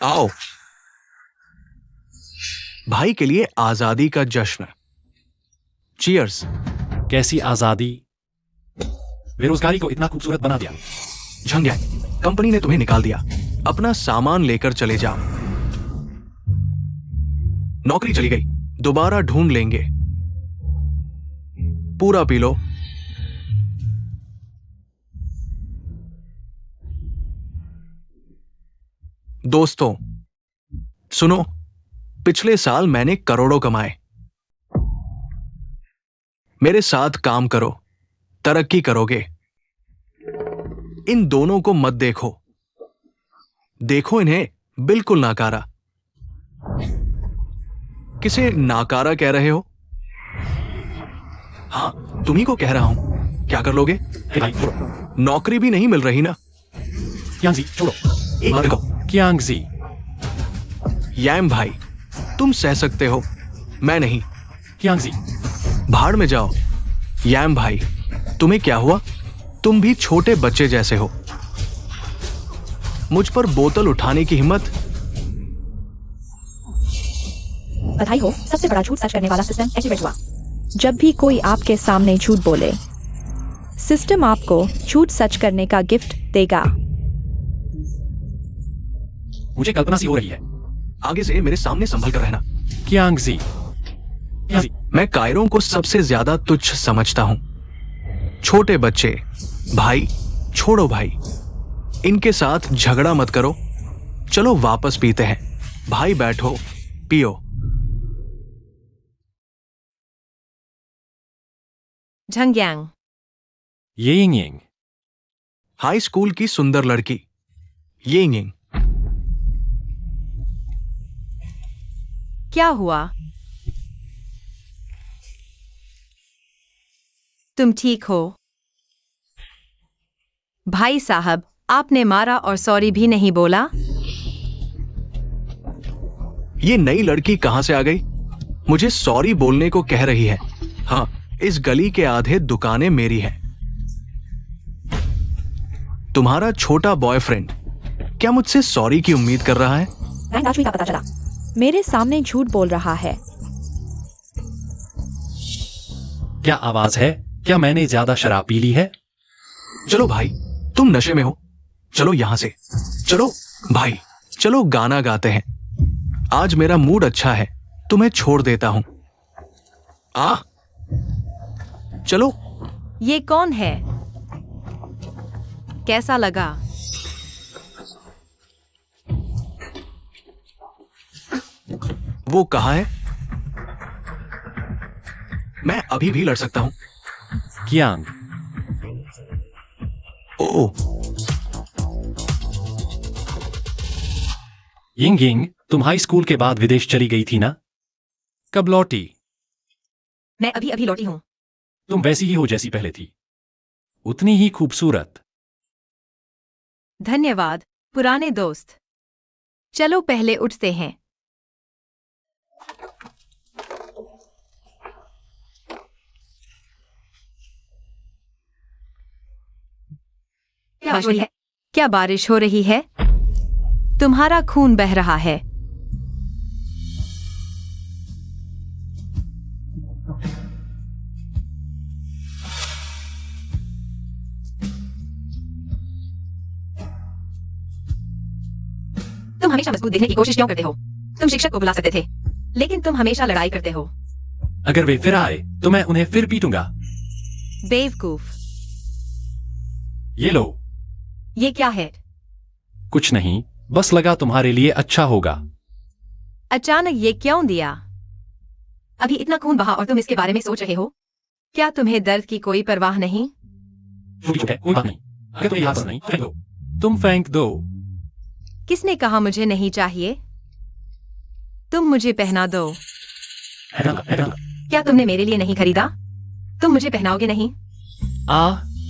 आओ, भाई के लिए आजादी का जश्न। चीयर्स। कैसी आजादी? बेरोजगारी को इतना खूबसूरत बना दिया। झंगयांग, कंपनी ने तुम्हें निकाल दिया। अपना सामान लेकर चले जाओ। नौकरी चली गई, दोबारा ढूंढ लेंगे। पूरा पी लो। दोस्तों सुनो, पिछले साल मैंने करोड़ों कमाए। मेरे साथ काम करो, तरक्की करोगे। इन दोनों को मत देखो, देखो इन्हें बिल्कुल नाकारा। किसे नाकारा कह रहे हो? हाँ, तुम्ही को कह रहा हूं। क्या कर लोगे? भाई छोड़ो। नौकरी भी नहीं मिल रही ना। यांगजी छोड़ो। एक मिनट को। यांगजी। यैम भाई, तुम सह सकते हो, मैं नहीं। यांगजी। भाड़ में जाओ। यैम भाई, तुम्हें क्या हुआ? तुम भी छोटे बच्चे जैसे हो। मुझ पर बोतल उठाने की हिम्मत। बधाई हो, सबसे बड़ा झूठ सच करने वाला सिस्टम एक्टिवेट हुआ। जब भी कोई आपके सामने झूठ बोले, सिस्टम आपको झूठ सच करने का गिफ्ट देगा। मुझे कल्पना सी हो रही है। आगे से मेरे सामने संभल कर रहना। यांगजी। मैं कायरों को सबसे ज्यादा तुच्छ समझता हूं। छोटे बच्चे। भाई, छोड़ो भाई, इनके साथ झगड़ा मत करो। चलो वापस पीते हैं। भाई बैठो, पियो। झंगयांग। येइंग। हाई स्कूल की सुंदर लड़की। येइंग। क्या हुआ? तुम ठीक हो? भाई साहब, आपने मारा और सॉरी भी नहीं बोला? ये नई लड़की कहां से आ गई? मुझे सॉरी बोलने को कह रही है। हाँ, इस गली के आधे दुकानें मेरी हैं। तुम्हारा छोटा बॉयफ्रेंड क्या मुझसे सॉरी की उम्मीद कर रहा है? राजवी का पता चला, मेरे सामने झूठ बोल रहा है। क्या आवाज है? क्या मैंने ज्यादा शराब पी ली है? चलो भाई, तुम नशे में हो। चलो यहां से। चलो भाई, चलो गाना गाते हैं। आज मेरा मूड अच्छा है, तुम्हें छोड़ देता हूं। चलो। ये कौन है? कैसा लगा? वो कहाँ है? मैं अभी भी लड़ सकता हूं। यांग। ओह, यिंग, तुम हाई स्कूल के बाद विदेश चली गई थी ना? कब लौटी? मैं अभी अभी लौटी हूँ। तुम वैसी ही हो जैसी पहले थी, उतनी ही खूबसूरत। धन्यवाद पुराने दोस्त। चलो पहले उठते हैं। क्या बारिश हो रही है? तुम्हारा खून बह रहा है। तुम हमेशा मजबूत दिखने की कोशिश क्यों करते हो? तुम शिक्षक को बुला सकते थे, लेकिन तुम हमेशा लड़ाई करते हो। अगर वे फिर आए तो मैं उन्हें फिर पीटूंगा। बेवकूफ। ये लो। ये क्या है? कुछ नहीं, बस लगा तुम्हारे लिए अच्छा होगा। अचानक ये क्यों दिया? अभी इतना खून बहा और तुम इसके बारे में सोच रहे हो? क्या तुम्हें दर्द की कोई परवाह नहीं? छोटी छोटे कोई बात नहीं। अगर तुम्हें याद नहीं, फेंक दो। तुम फेंक दो। किसने कहा मुझे नहीं चाहिए? तुम मुझे पहना दो। क्या तुमने मेरे लिए नहीं खरीदा? तुम मुझे पहनाओगे नहीं?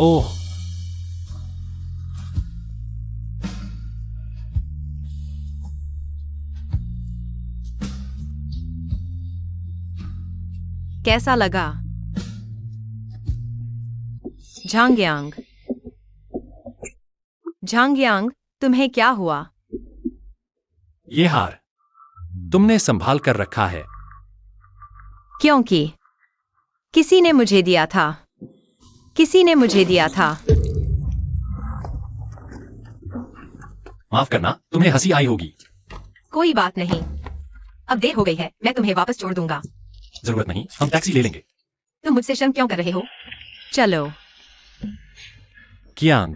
ओह। कैसा लगा? झांगयांग। झांगयांग, तुम्हें क्या हुआ? ये हार तुमने संभाल कर रखा है। क्योंकि किसी ने मुझे दिया था। किसी ने मुझे दिया था। माफ करना, तुम्हें हंसी आई होगी। कोई बात नहीं, अब देर हो गई है, मैं तुम्हें वापस छोड़ दूंगा। जरूरत नहीं, हम टैक्सी ले लेंगे। तुम मुझसे शर्म क्यों कर रहे हो? चलो। कियांग,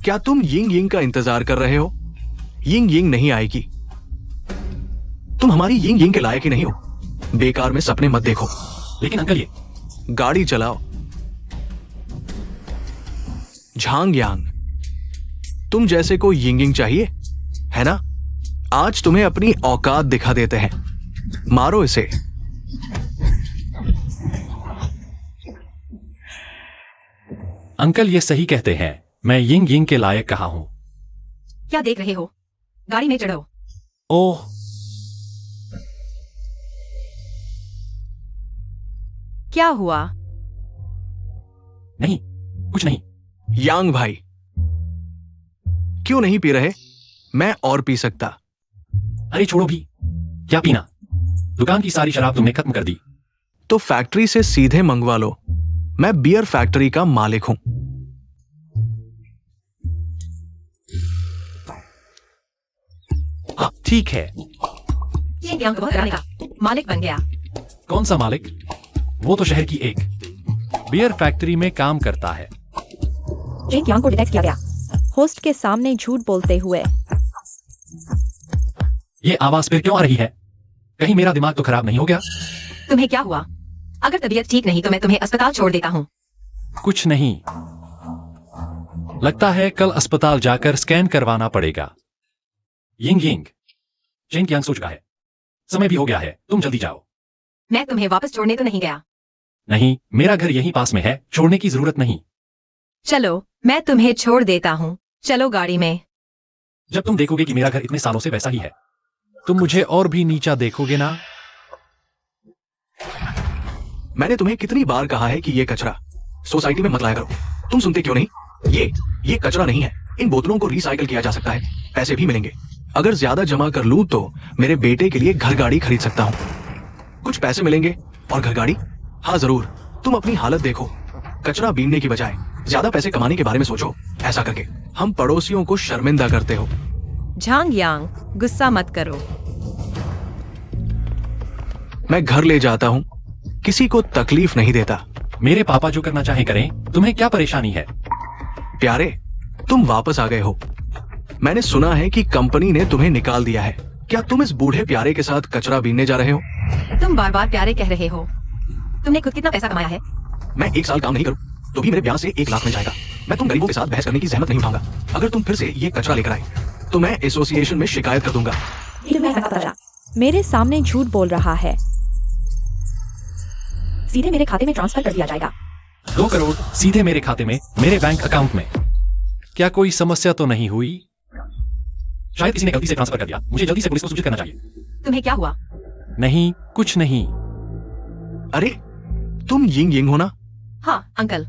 क्या तुम यिंग यिंग का इंतजार कर रहे हो? यिंग यिंग नहीं आएगी। तुम हमारी यिंग यिंग के लायक ही नहीं हो। बेकार में सपने मत देखो। लेकिन अंकल ये गाड़ी चलाओ। झांग यांग, तुम जैसे को यिंग यिंग चाहिए है ना? आज तुम्हें अपनी औकात दिखा देते हैं। मारो इसे। अंकल ये सही कहते हैं, मैं यिंग यिंग के लायक कहा हूं। क्या देख रहे हो? गाड़ी में चढ़ो। ओह, क्या हुआ? नहीं, कुछ नहीं। यांग भाई, क्यों नहीं पी रहे? मैं और पी सकता। अरे छोड़ो भी, क्या पीना? दुकान की सारी शराब तुमने खत्म कर दी। तो फैक्ट्री से सीधे मंगवा लो। मैं बियर फैक्ट्री का मालिक हूं। हाँ ठीक है। ये ज्ञान तो बहुत कराने का मालिक बन गया। कौन सा मालिक? वो तो शहर की एक बियर फैक्ट्री में काम करता है। जिंग यांग को डिटेक्ट किया गया। होस्ट के सामने झूठ बोलते हुए। ये आवाज फिर क्यों आ रही है? कहीं मेरा दिमाग तो खराब नहीं हो गया? तुम्हें क्या हुआ? अगर तबीयत ठीक नहीं तो मैं तुम्हें अस्पताल छोड़ देता हूँ। कुछ नहीं, लगता है कल अस्पताल जाकर स्कैन करवाना पड़ेगा। यिंग यिंग, चेन कियांग सो चुका है, समय भी हो गया है, तुम जल्दी जाओ। मैं तुम्हें वापस छोड़ने तो नहीं गया। नहीं, मेरा घर यहीं पास में है, छोड़ने की जरूरत नहीं। चलो, मैं तुम्हें छोड़ देता हूँ। चलो गाड़ी में। जब तुम देखोगे कि मेरा घर इतने सालों से वैसा ही है, तुम मुझे और भी नीचा देखोगे ना? मैंने तुम्हें कितनी बार कहा है कि ये कचरा सोसाइटी में मत लाया करो। तुम सुनते क्यों नहीं? ये कचरा नहीं है। इन बोतलों को रिसाइकल किया जा सकता है, पैसे भी मिलेंगे। अगर ज्यादा जमा कर लूं तो मेरे बेटे के लिए घर गाड़ी खरीद सकता हूं। कुछ पैसे मिलेंगे और घर गाड़ी? हाँ जरूर। तुम अपनी हालत देखो। कचरा बीनने की बजाय ज्यादा पैसे कमाने के बारे में सोचो। ऐसा करके हम पड़ोसियों को शर्मिंदा करते हो। झांग यांग, गुस्सा मत करो। मैं घर ले जाता हूं, किसी को तकलीफ नहीं देता। मेरे पापा जो करना चाहे करें, तुम्हें क्या परेशानी है? प्यारे, तुम वापस आ गए हो। मैंने सुना है कि कंपनी ने तुम्हें निकाल दिया है। क्या तुम इस बूढ़े प्यारे के साथ कचरा बीनने जा रहे हो? तुम बार बार प्यारे कह रहे हो। तुमने खुद कितना पैसा कमाया है? मैं 1 साल काम नहीं करूं तो भी मेरे ब्याज से 1 लाख मिल जाएगा। मैं तुम गरीबों के साथ बहस करने की जहमत नहीं उठाऊंगा। अगर तुम फिर से ये कचरा लेकर आए तो मैं एसोसिएशन में शिकायत कर दूंगा। मेरे सामने झूठ बोल रहा है। सीधे मेरे खाते में ट्रांसफर कर दिया जाएगा। 2 करोड़ सीधे मेरे खाते में, मेरे बैंक अकाउंट में। क्या कोई समस्या तो नहीं हुई? शायद किसी ने गलती से ट्रांसफर कर दिया। मुझे जल्दी से पुलिस को सूचित करना चाहिए। तुम्हें क्या हुआ? नहीं, कुछ नहीं। अरे, तुम यिंग यिंग हो ना? हाँ अंकल।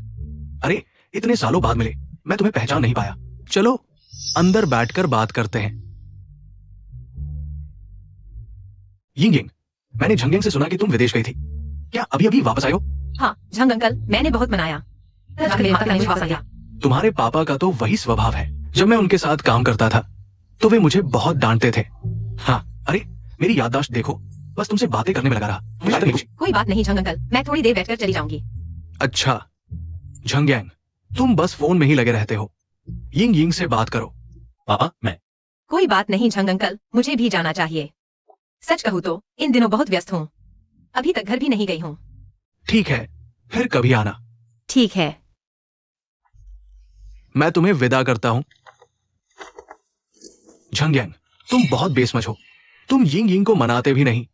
अरे, इतने सालों बाद मिले, मैं तुम्हें पहचान नहीं पाया। चलो अंदर बैठकर बात करते हैं। यिंग यिंग, मैंने झंगेंग से सुना कि तुम विदेश गई थी। क्या अभी अभी वापस आए हो? हाँ झंग अंकल, मैंने बहुत मनाया। मेरे माता का विश्वास आ गया। तुम्हारे पापा का तो वही स्वभाव है। जब मैं उनके साथ काम करता था तो वे मुझे बहुत डांटते थे। हाँ, अरे मेरी याददाश्त देखो, बस तुमसे बातें करने में लगा रहा। मुझे याद नहीं कुछ। कोई बात नहीं झंग अंकल, मैं थोड़ी देर बैठकर चली जाऊंगी। अच्छा झंगयांग, तुम बस फोन में ही लगे रहते हो। यिंग यिंग से बात करो। पापा, मैं कोई बात नहीं झंग अंकल, मुझे भी जाना चाहिए। सच कहूँ तो इन दिनों बहुत व्यस्त हूँ, अभी तक घर भी नहीं गई हूँ। ठीक है, फिर कभी आना। ठीक है। मैं तुम्हें विदा करता हूं। झंगयांग, तुम बहुत बेसमझ हो। तुम यिंग यिंग को मनाते भी नहीं।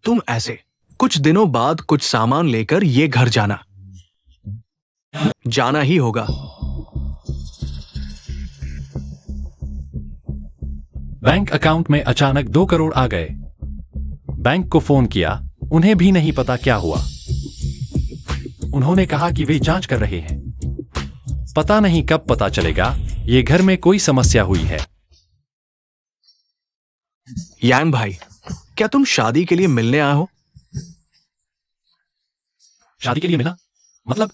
तुम ऐसे कुछ दिनों बाद कुछ सामान लेकर ये घर जाना ही होगा। बैंक अकाउंट में अचानक 2 करोड़ आ गए। बैंक को फोन किया, उन्हें भी नहीं पता क्या हुआ। उन्होंने कहा कि वे जांच कर रहे हैं। पता नहीं कब पता चलेगा। ये घर में कोई समस्या हुई है। यांग भाई, क्या तुम शादी के लिए मिलने आए हो? शादी के लिए मिला? मतलब?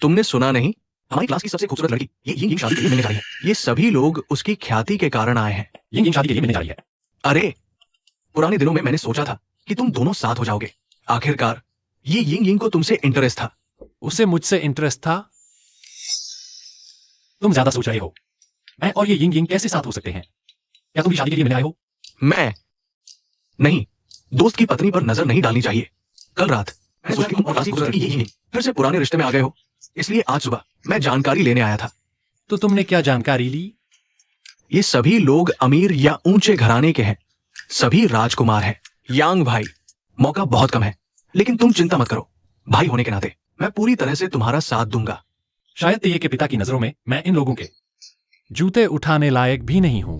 तुमने सुना नहीं? हमारी क्लास की सबसे खूबसूरत लड़की ये यिंग यिंग शादी के लिए मिलने जा रही है। ये सभी लोग उसकी ख्याति के कारण आए हैं। यिंग यिंग शादी के लिए मिलने जा रही है। अरे, पुराने दिनों में मैंने सोचा था कि तुम दोनों साथ हो जाओगे। आखिरकार ये यिंग यिंग को तुमसे इंटरेस्ट था। उसे मुझसे इंटरेस्ट था? तुम ज्यादा सोच रहे हो। मैं और ये यिंग यिंग कैसे साथ हो सकते हैं? क्या तुम भी शादी के लिए मिलने आए हो? मैं नहीं, दोस्त की पत्नी पर नजर नहीं डालनी चाहिए। कल रात मैं सोचा कि तुम और क्लास की खूबसूरत लड़की यिंग फिर से पुराने रिश्ते में आ गए हो, इसलिए आज सुबह मैं जानकारी लेने आया था। तो तुमने क्या जानकारी ली? ये सभी लोग अमीर या ऊंचे घराने के हैं। सभी राजकुमार हैं। यांग भाई, मौका बहुत कम है, लेकिन तुम चिंता मत करो। भाई होने के नाते मैं पूरी तरह से तुम्हारा साथ दूंगा। शायद तेये के पिता की नजरों में मैं इन लोगों के जूते उठाने लायक भी नहीं हूं।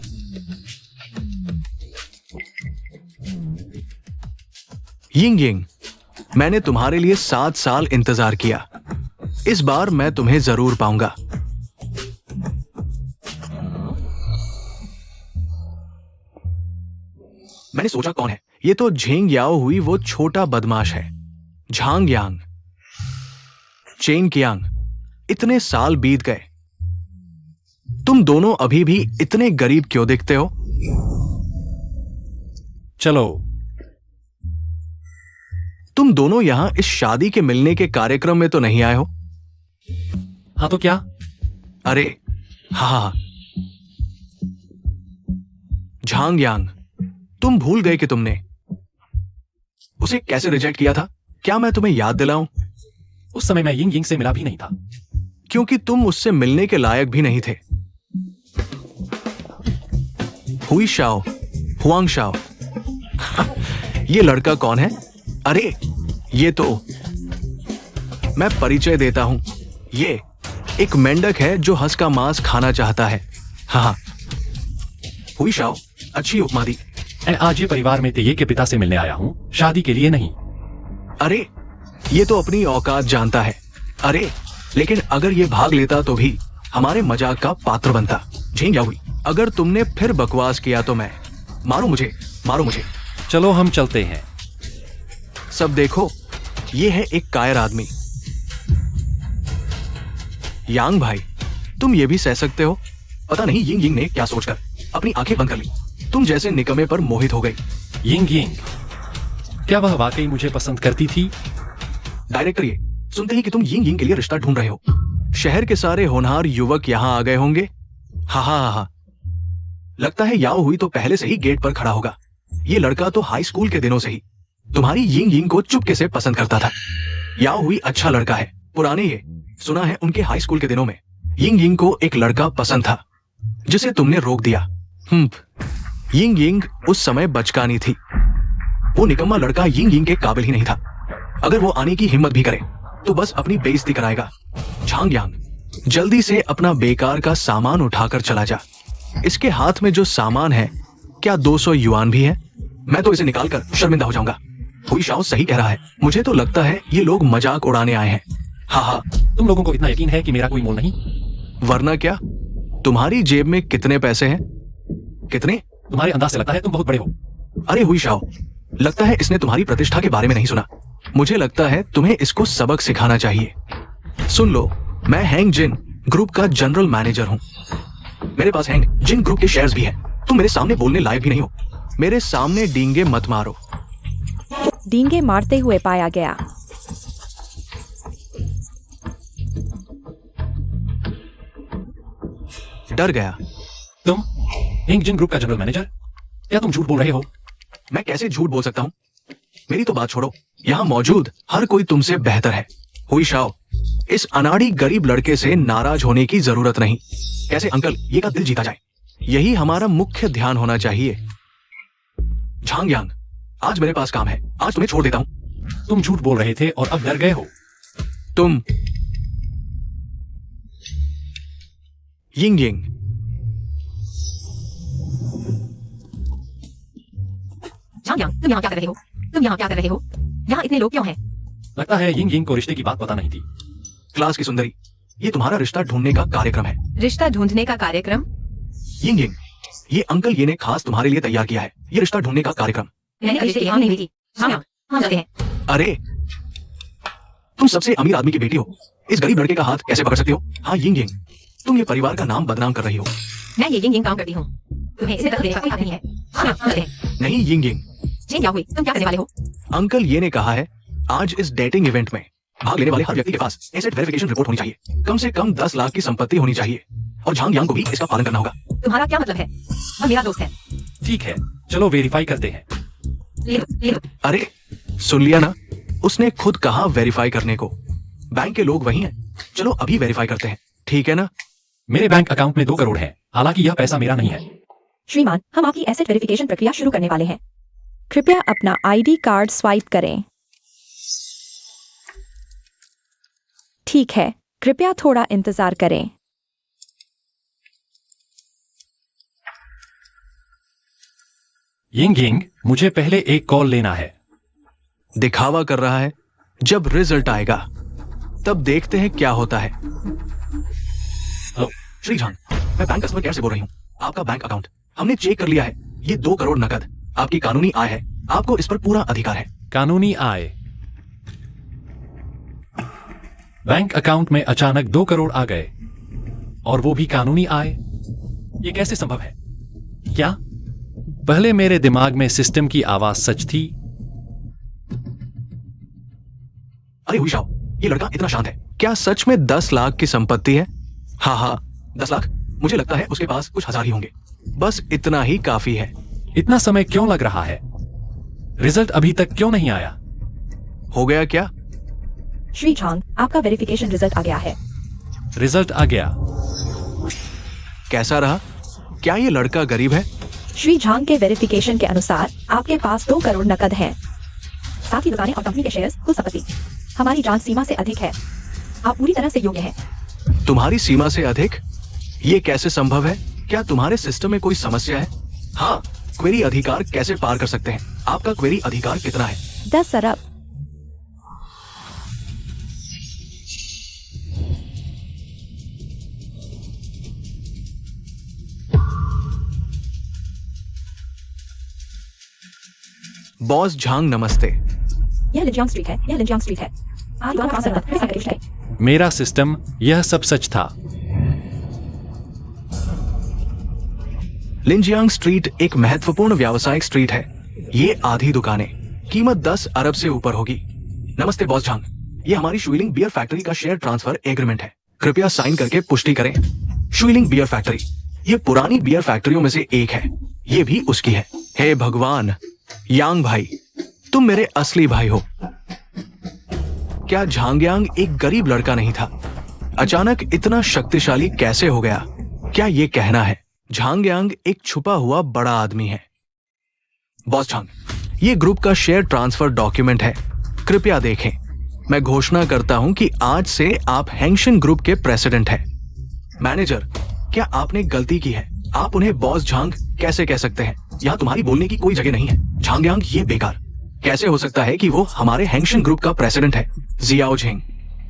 यिंग यिंग, मैंने तुम्हारे लिए 7 साल इंतजार किया। इस बार मैं तुम्हें जरूर पाऊंगा। मैंने सोचा कौन है ये, तो झेंग याओ हुई वो छोटा बदमाश है। झांग यांग, चेन कियांग, इतने साल बीत गए, तुम दोनों अभी भी इतने गरीब क्यों दिखते हो? चलो। तुम दोनों यहां इस शादी के मिलने के कार्यक्रम में तो नहीं आए हो? हाँ तो क्या? अरे हाँ, झांग यांग, तुम भूल गए कि तुमने उसे कैसे रिजेक्ट किया था? क्या मैं तुम्हें याद दिलाऊं? उस समय मैं यिंग यिंग से मिला भी नहीं था। क्योंकि तुम उससे मिलने के लायक भी नहीं थे। हुई शाओ, हुआंग शाओ। ये लड़का कौन है? अरे ये तो, मैं परिचय देता हूं। ये एक मेंढक है जो हंस का मांस खाना चाहता है। हाँ, हुई शाओ, अच्छी उपमा दी। मैं आज ये परिवार में तेये के पिता से मिलने आया हूं, शादी के लिए नहीं। अरे ये तो अपनी औकात जानता है। अरे लेकिन अगर ये भाग लेता तो भी हमारे मजाक का पात्र बनता। झेंग याओ हुई, अगर तुमने फिर बकवास किया तो मैं, मारो मुझे, मारो मुझे। चलो हम चलते हैं। सब देखो, ये है एक कायर आदमी। यांग भाई, तुम ये भी सह सकते हो? पता नहीं यिंग यिंग ने क्या सोचकर अपनी आंखें बंद कर ली। तुम जैसे निकम्मे पर मोहित हो गई। यिंग यिंग, क्या वह वाकई मुझे पसंद करती थी? डायरेक्टर ये सुनते ही कि तुम यिंग यिंग के लिए रिश्ता ढूंढ रहे हो, शहर के सारे होनहार युवक यहां आ गए होंगे। हा हा हा हा, लगता है याओ हुई तो पहले से ही गेट पर खड़ा होगा। ये लड़का तो हाई स्कूल के दिनों से ही तुम्हारी यिंग यिंग को चुपके से पसंद करता था। याओ हुई अच्छा लड़का है। पुराने ये सुना है उनके हाई स्कूल के दिनों में यिंग यिंग को एक लड़का पसंद था जिसे तुमने रोक दिया। यिंग यिंग उस समय बचकानी थी। वो निकम्मा लड़का यिंग यिंग के काबिल ही नहीं था। अगर वो आने की हिम्मत भी करे तो बस अपनी बेइज्जती कराएगा। झांग यांग, जल्दी से अपना बेकार का सामान उठाकर चला जा। इसके हाथ में जो सामान है, क्या 200 युआन भी है? मैं तो इसे निकालकर शर्मिंदा हो जाऊंगा। हुई शाओ सही कह रहा है, मुझे तो लगता है ये लोग मजाक उड़ाने आए हैं। हाँ हाँ, तुम लोगों को इतना यकीन है कि मेरा कोई मोल नहीं? वरना क्या? तुम्हारी जेब में कितने पैसे हैं? कितने? तुम्हारे अंदाज से लगता है तुम बहुत बड़े हो। अरे हुई शाओ, लगता है इसने तुम्हारी प्रतिष्ठा के बारे में नहीं सुना। मुझे लगता है तुम्हें इसको सबक सिखाना चाहिए। सुन लो, मैं हैंग जिन ग्रुप का जनरल मैनेजर हूं। मेरे पास हैंग जिन ग्रुप के शेयर्स भी हैं। तुम मेरे सामने बोलने लायक भी नहीं हो। मेरे सामने डींगे मत मारो। डींगे मारते हुए पाया गया। डर गया। तुम यिंग जिन ग्रुप का जनरल मैनेजर? क्या तुम झूठ बोल रहे हो? मैं कैसे झूठ बोल सकता हूं? मेरी तो बात छोड़ो, यहां मौजूद हर कोई तुमसे बेहतर है। हुई शाओ, इस अनाड़ी गरीब लड़के से नाराज होने की जरूरत नहीं। कैसे अंकल ये का दिल जीता जाए, यही हमारा मुख्य ध्यान होना चाहिए। झांग यांग, आज मेरे पास काम है, आज तुम्हें छोड़ देता हूं। तुम झूठ बोल रहे थे और अब डर गए हो। तुम यिंग यिंग, झांग यांग, तुम यहाँ क्या कर रहे हो? तुम यहाँ क्या कर रहे हो? यहाँ इतने लोग क्यों हैं? लगता है यिंग यिंग को रिश्ते की बात पता नहीं थी। क्लास की सुंदरी, ये तुम्हारा रिश्ता ढूंढने का कार्यक्रम है। रिश्ता ढूंढने का कार्यक्रम? यिंग यिंग, ये अंकल ये ने खास तुम्हारे लिए तैयार किया है, ये रिश्ता ढूंढने का कार्यक्रम। मैंने कभी रिश्ते यहाँ नहीं भेजी। झांग यांग, हम जाते हैं। अरे तुम सबसे अमीर आदमी की बेटी हो, इस गरीब लड़के का हाथ कैसे पकड़ सकते हो? हाँ यिंग यिंग, तुम ये परिवार का नाम बदनाम कर रही हो। मैं ये यिंग यिंग काम करती हूँ, तुम्हें इसे दखल देने का कोई हक नहीं है। झांग यांग, हम जाते हैं। नहीं यिंग यिंग, झेंग याओ हुई, तुम क्या करने वाले हो? अंकल ये ने कहा है आज इस डेटिंग इवेंट में भाग लेने वाले हर व्यक्ति के पास एसेट वेरिफिकेशन रिपोर्ट होनी चाहिए, कम से कम 10 लाख की संपत्ति होनी चाहिए, और झांग यांग को भी इसका पालन करना होगा। तुम्हारा क्या मतलब है? वह मेरा दोस्त है। ठीक है, चलो वेरीफाई करते हैं। ले लो, ले लो। अरे सुन लिया ना, उसने खुद कहा वेरीफाई करने को। बैंक के लोग वही हैं, चलो अभी वेरीफाई करते हैं, ठीक है ना? मेरे बैंक अकाउंट में 2 करोड़ है, हालांकि यह पैसा मेरा नहीं है। श्रीमान, हम आपकी एसेट वेरिफिकेशन प्रक्रिया शुरू करने वाले हैं। कृपया अपना आईडी कार्ड स्वाइप करें। ठीक है, कृपया थोड़ा इंतजार करें। यिंग यिंग, मुझे पहले एक कॉल लेना है। दिखावा कर रहा है, जब रिजल्ट आएगा तब देखते हैं क्या होता है। हेलो, श्री झांग, मैं बैंक कस्टमर केयर से बोल रही हूँ। आपका बैंक अकाउंट हमने चेक कर लिया है, ये 2 करोड़ नकद आपकी कानूनी आय है, आपको इस पर पूरा अधिकार है। कानूनी आय? बैंक अकाउंट में अचानक 2 करोड़ आ गए, और वो भी कानूनी आय? ये कैसे संभव है? क्या पहले मेरे दिमाग में सिस्टम की आवाज सच थी? अरे हुई शाओ, ये लड़का इतना शांत है, क्या सच में 10 लाख की संपत्ति है? हाँ 10 लाख, मुझे लगता है उसके पास कुछ हजार ही होंगे, बस इतना ही काफी है। इतना समय क्यों लग रहा है? रिजल्ट अभी तक क्यों नहीं आया? हो गया क्या? श्री झांग, आपका वेरिफिकेशन रिजल्ट आ गया है। रिजल्ट आ गया। कैसा रहा? क्या ये लड़का गरीब है? श्री झांग के वेरिफिकेशन के अनुसार आपके पास 2 करोड़ नकद हैं, साथ ही दुकानें और कंपनी के शेयर्स, कुल संपत्ति हमारी जांच सीमा से अधिक है। आप पूरी तरह से योग्य हैं। तुम्हारी सीमा से अधिक? ये कैसे संभव है? क्या तुम्हारे सिस्टम में कोई समस्या है? हाँ, क्वेरी अधिकार कैसे पार कर सकते हैं? आपका क्वेरी अधिकार कितना है? 10 अरब। बॉस झांग नमस्ते। यह लिंजियांग स्ट्रीट है, यह लिंजियांग स्ट्रीट है। आज दोनों ट्रांसफर नकद वेरीफाई करके है। मेरा सिस्टम, यह सब सच था। लिंजियांग स्ट्रीट एक महत्वपूर्ण व्यावसायिक स्ट्रीट है। ये आधी दुकानें, कीमत 10 अरब से ऊपर होगी। नमस्ते बॉस झांग, ये हमारी शुइलिंग बियर फैक्ट्री का शेयर ट्रांसफर एग्रीमेंट है, कृपया साइन करके पुष्टि करें। शुइलिंग बियर फैक्ट्री, ये पुरानी बियर फैक्ट्रियों में से एक है, ये भी उसकी है। हे भगवान, यांग भाई, तुम मेरे असली भाई हो। क्या झांग यांग एक गरीब लड़का नहीं था? अचानक इतना शक्तिशाली कैसे हो गया? क्या ये कहना है झांग यांग एक छुपा हुआ बड़ा आदमी है? बॉस झांग, ये ग्रुप का शेयर ट्रांसफर डॉक्यूमेंट है, कृपया देखें। मैं घोषणा करता हूं कि आज से आप हैंगशन ग्रुप के प्रेसिडेंट हैं। मैनेजर, क्या आपने गलती की है? आप उन्हें बॉस झांग कैसे कह सकते हैं? यहाँ तुम्हारी बोलने की कोई जगह नहीं है। झांग यांग ये बेकार कैसे हो सकता है कि वो हमारे हैंगशन ग्रुप का प्रेसिडेंट है? जियाओ झेंग,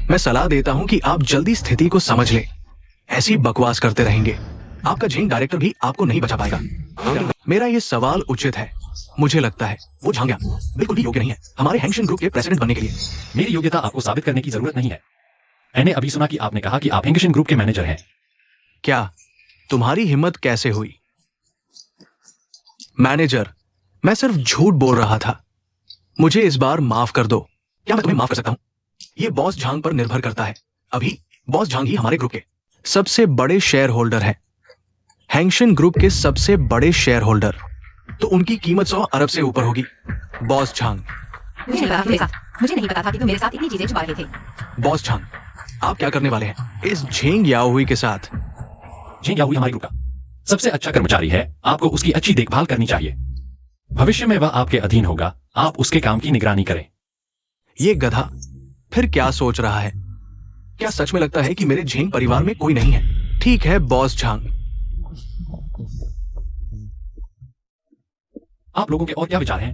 मैं सलाह देता हूं कि आप जल्दी स्थिति को समझ ले। ऐसी बकवास करते रहेंगे, आपका झेंग डायरेक्टर भी आपको नहीं बचा पाएगा। मेरा ये सवाल उचित है। मुझे लगता है वो झांग यांग बिल्कुल भी योग्य नहीं है हमारे हैंगशन ग्रुप के प्रेसिडेंट बनने के लिए। मेरी योग्यता आपको साबित करने की जरूरत नहीं है। मैंने अभी सुना कि आपने कहा कि आप हैंगशन ग्रुप के मैनेजर हैं। क्या तुम्हारी हिम्मत कैसे हुई? मैनेजर, मैं सिर्फ झूठ बोल रहा था, मुझे इस बार माफ कर दो। क्या मैं तुम्हें माफ कर सकता हूं? यह बॉस झांग पर निर्भर करता है। अभी बॉस झांग ही हमारे ग्रुप के सबसे बड़े शेयर होल्डर हैं, हैंगशन ग्रुप के सबसे बड़े शेयर होल्डर, तो उनकी कीमत 100 अरब से ऊपर होगी। बॉस झांग, मुझे नहीं पता था कि तुम मेरे साथ इतनी चीजें छुपा रहे थे। बॉस झांग, आप क्या करने वाले हैं इस झेंग याओहुई के साथ? झेंग याओहुई हमारे ग्रुप का सबसे अच्छा कर्मचारी है, आपको उसकी अच्छी देखभाल करनी चाहिए। भविष्य में वह आपके अधीन होगा, आप उसके काम की निगरानी करें। ये गधा फिर क्या सोच रहा है? क्या सच में लगता है कि मेरे झेंग परिवार में कोई नहीं है? ठीक है बॉस झांग। आप लोगों के और क्या विचार हैं?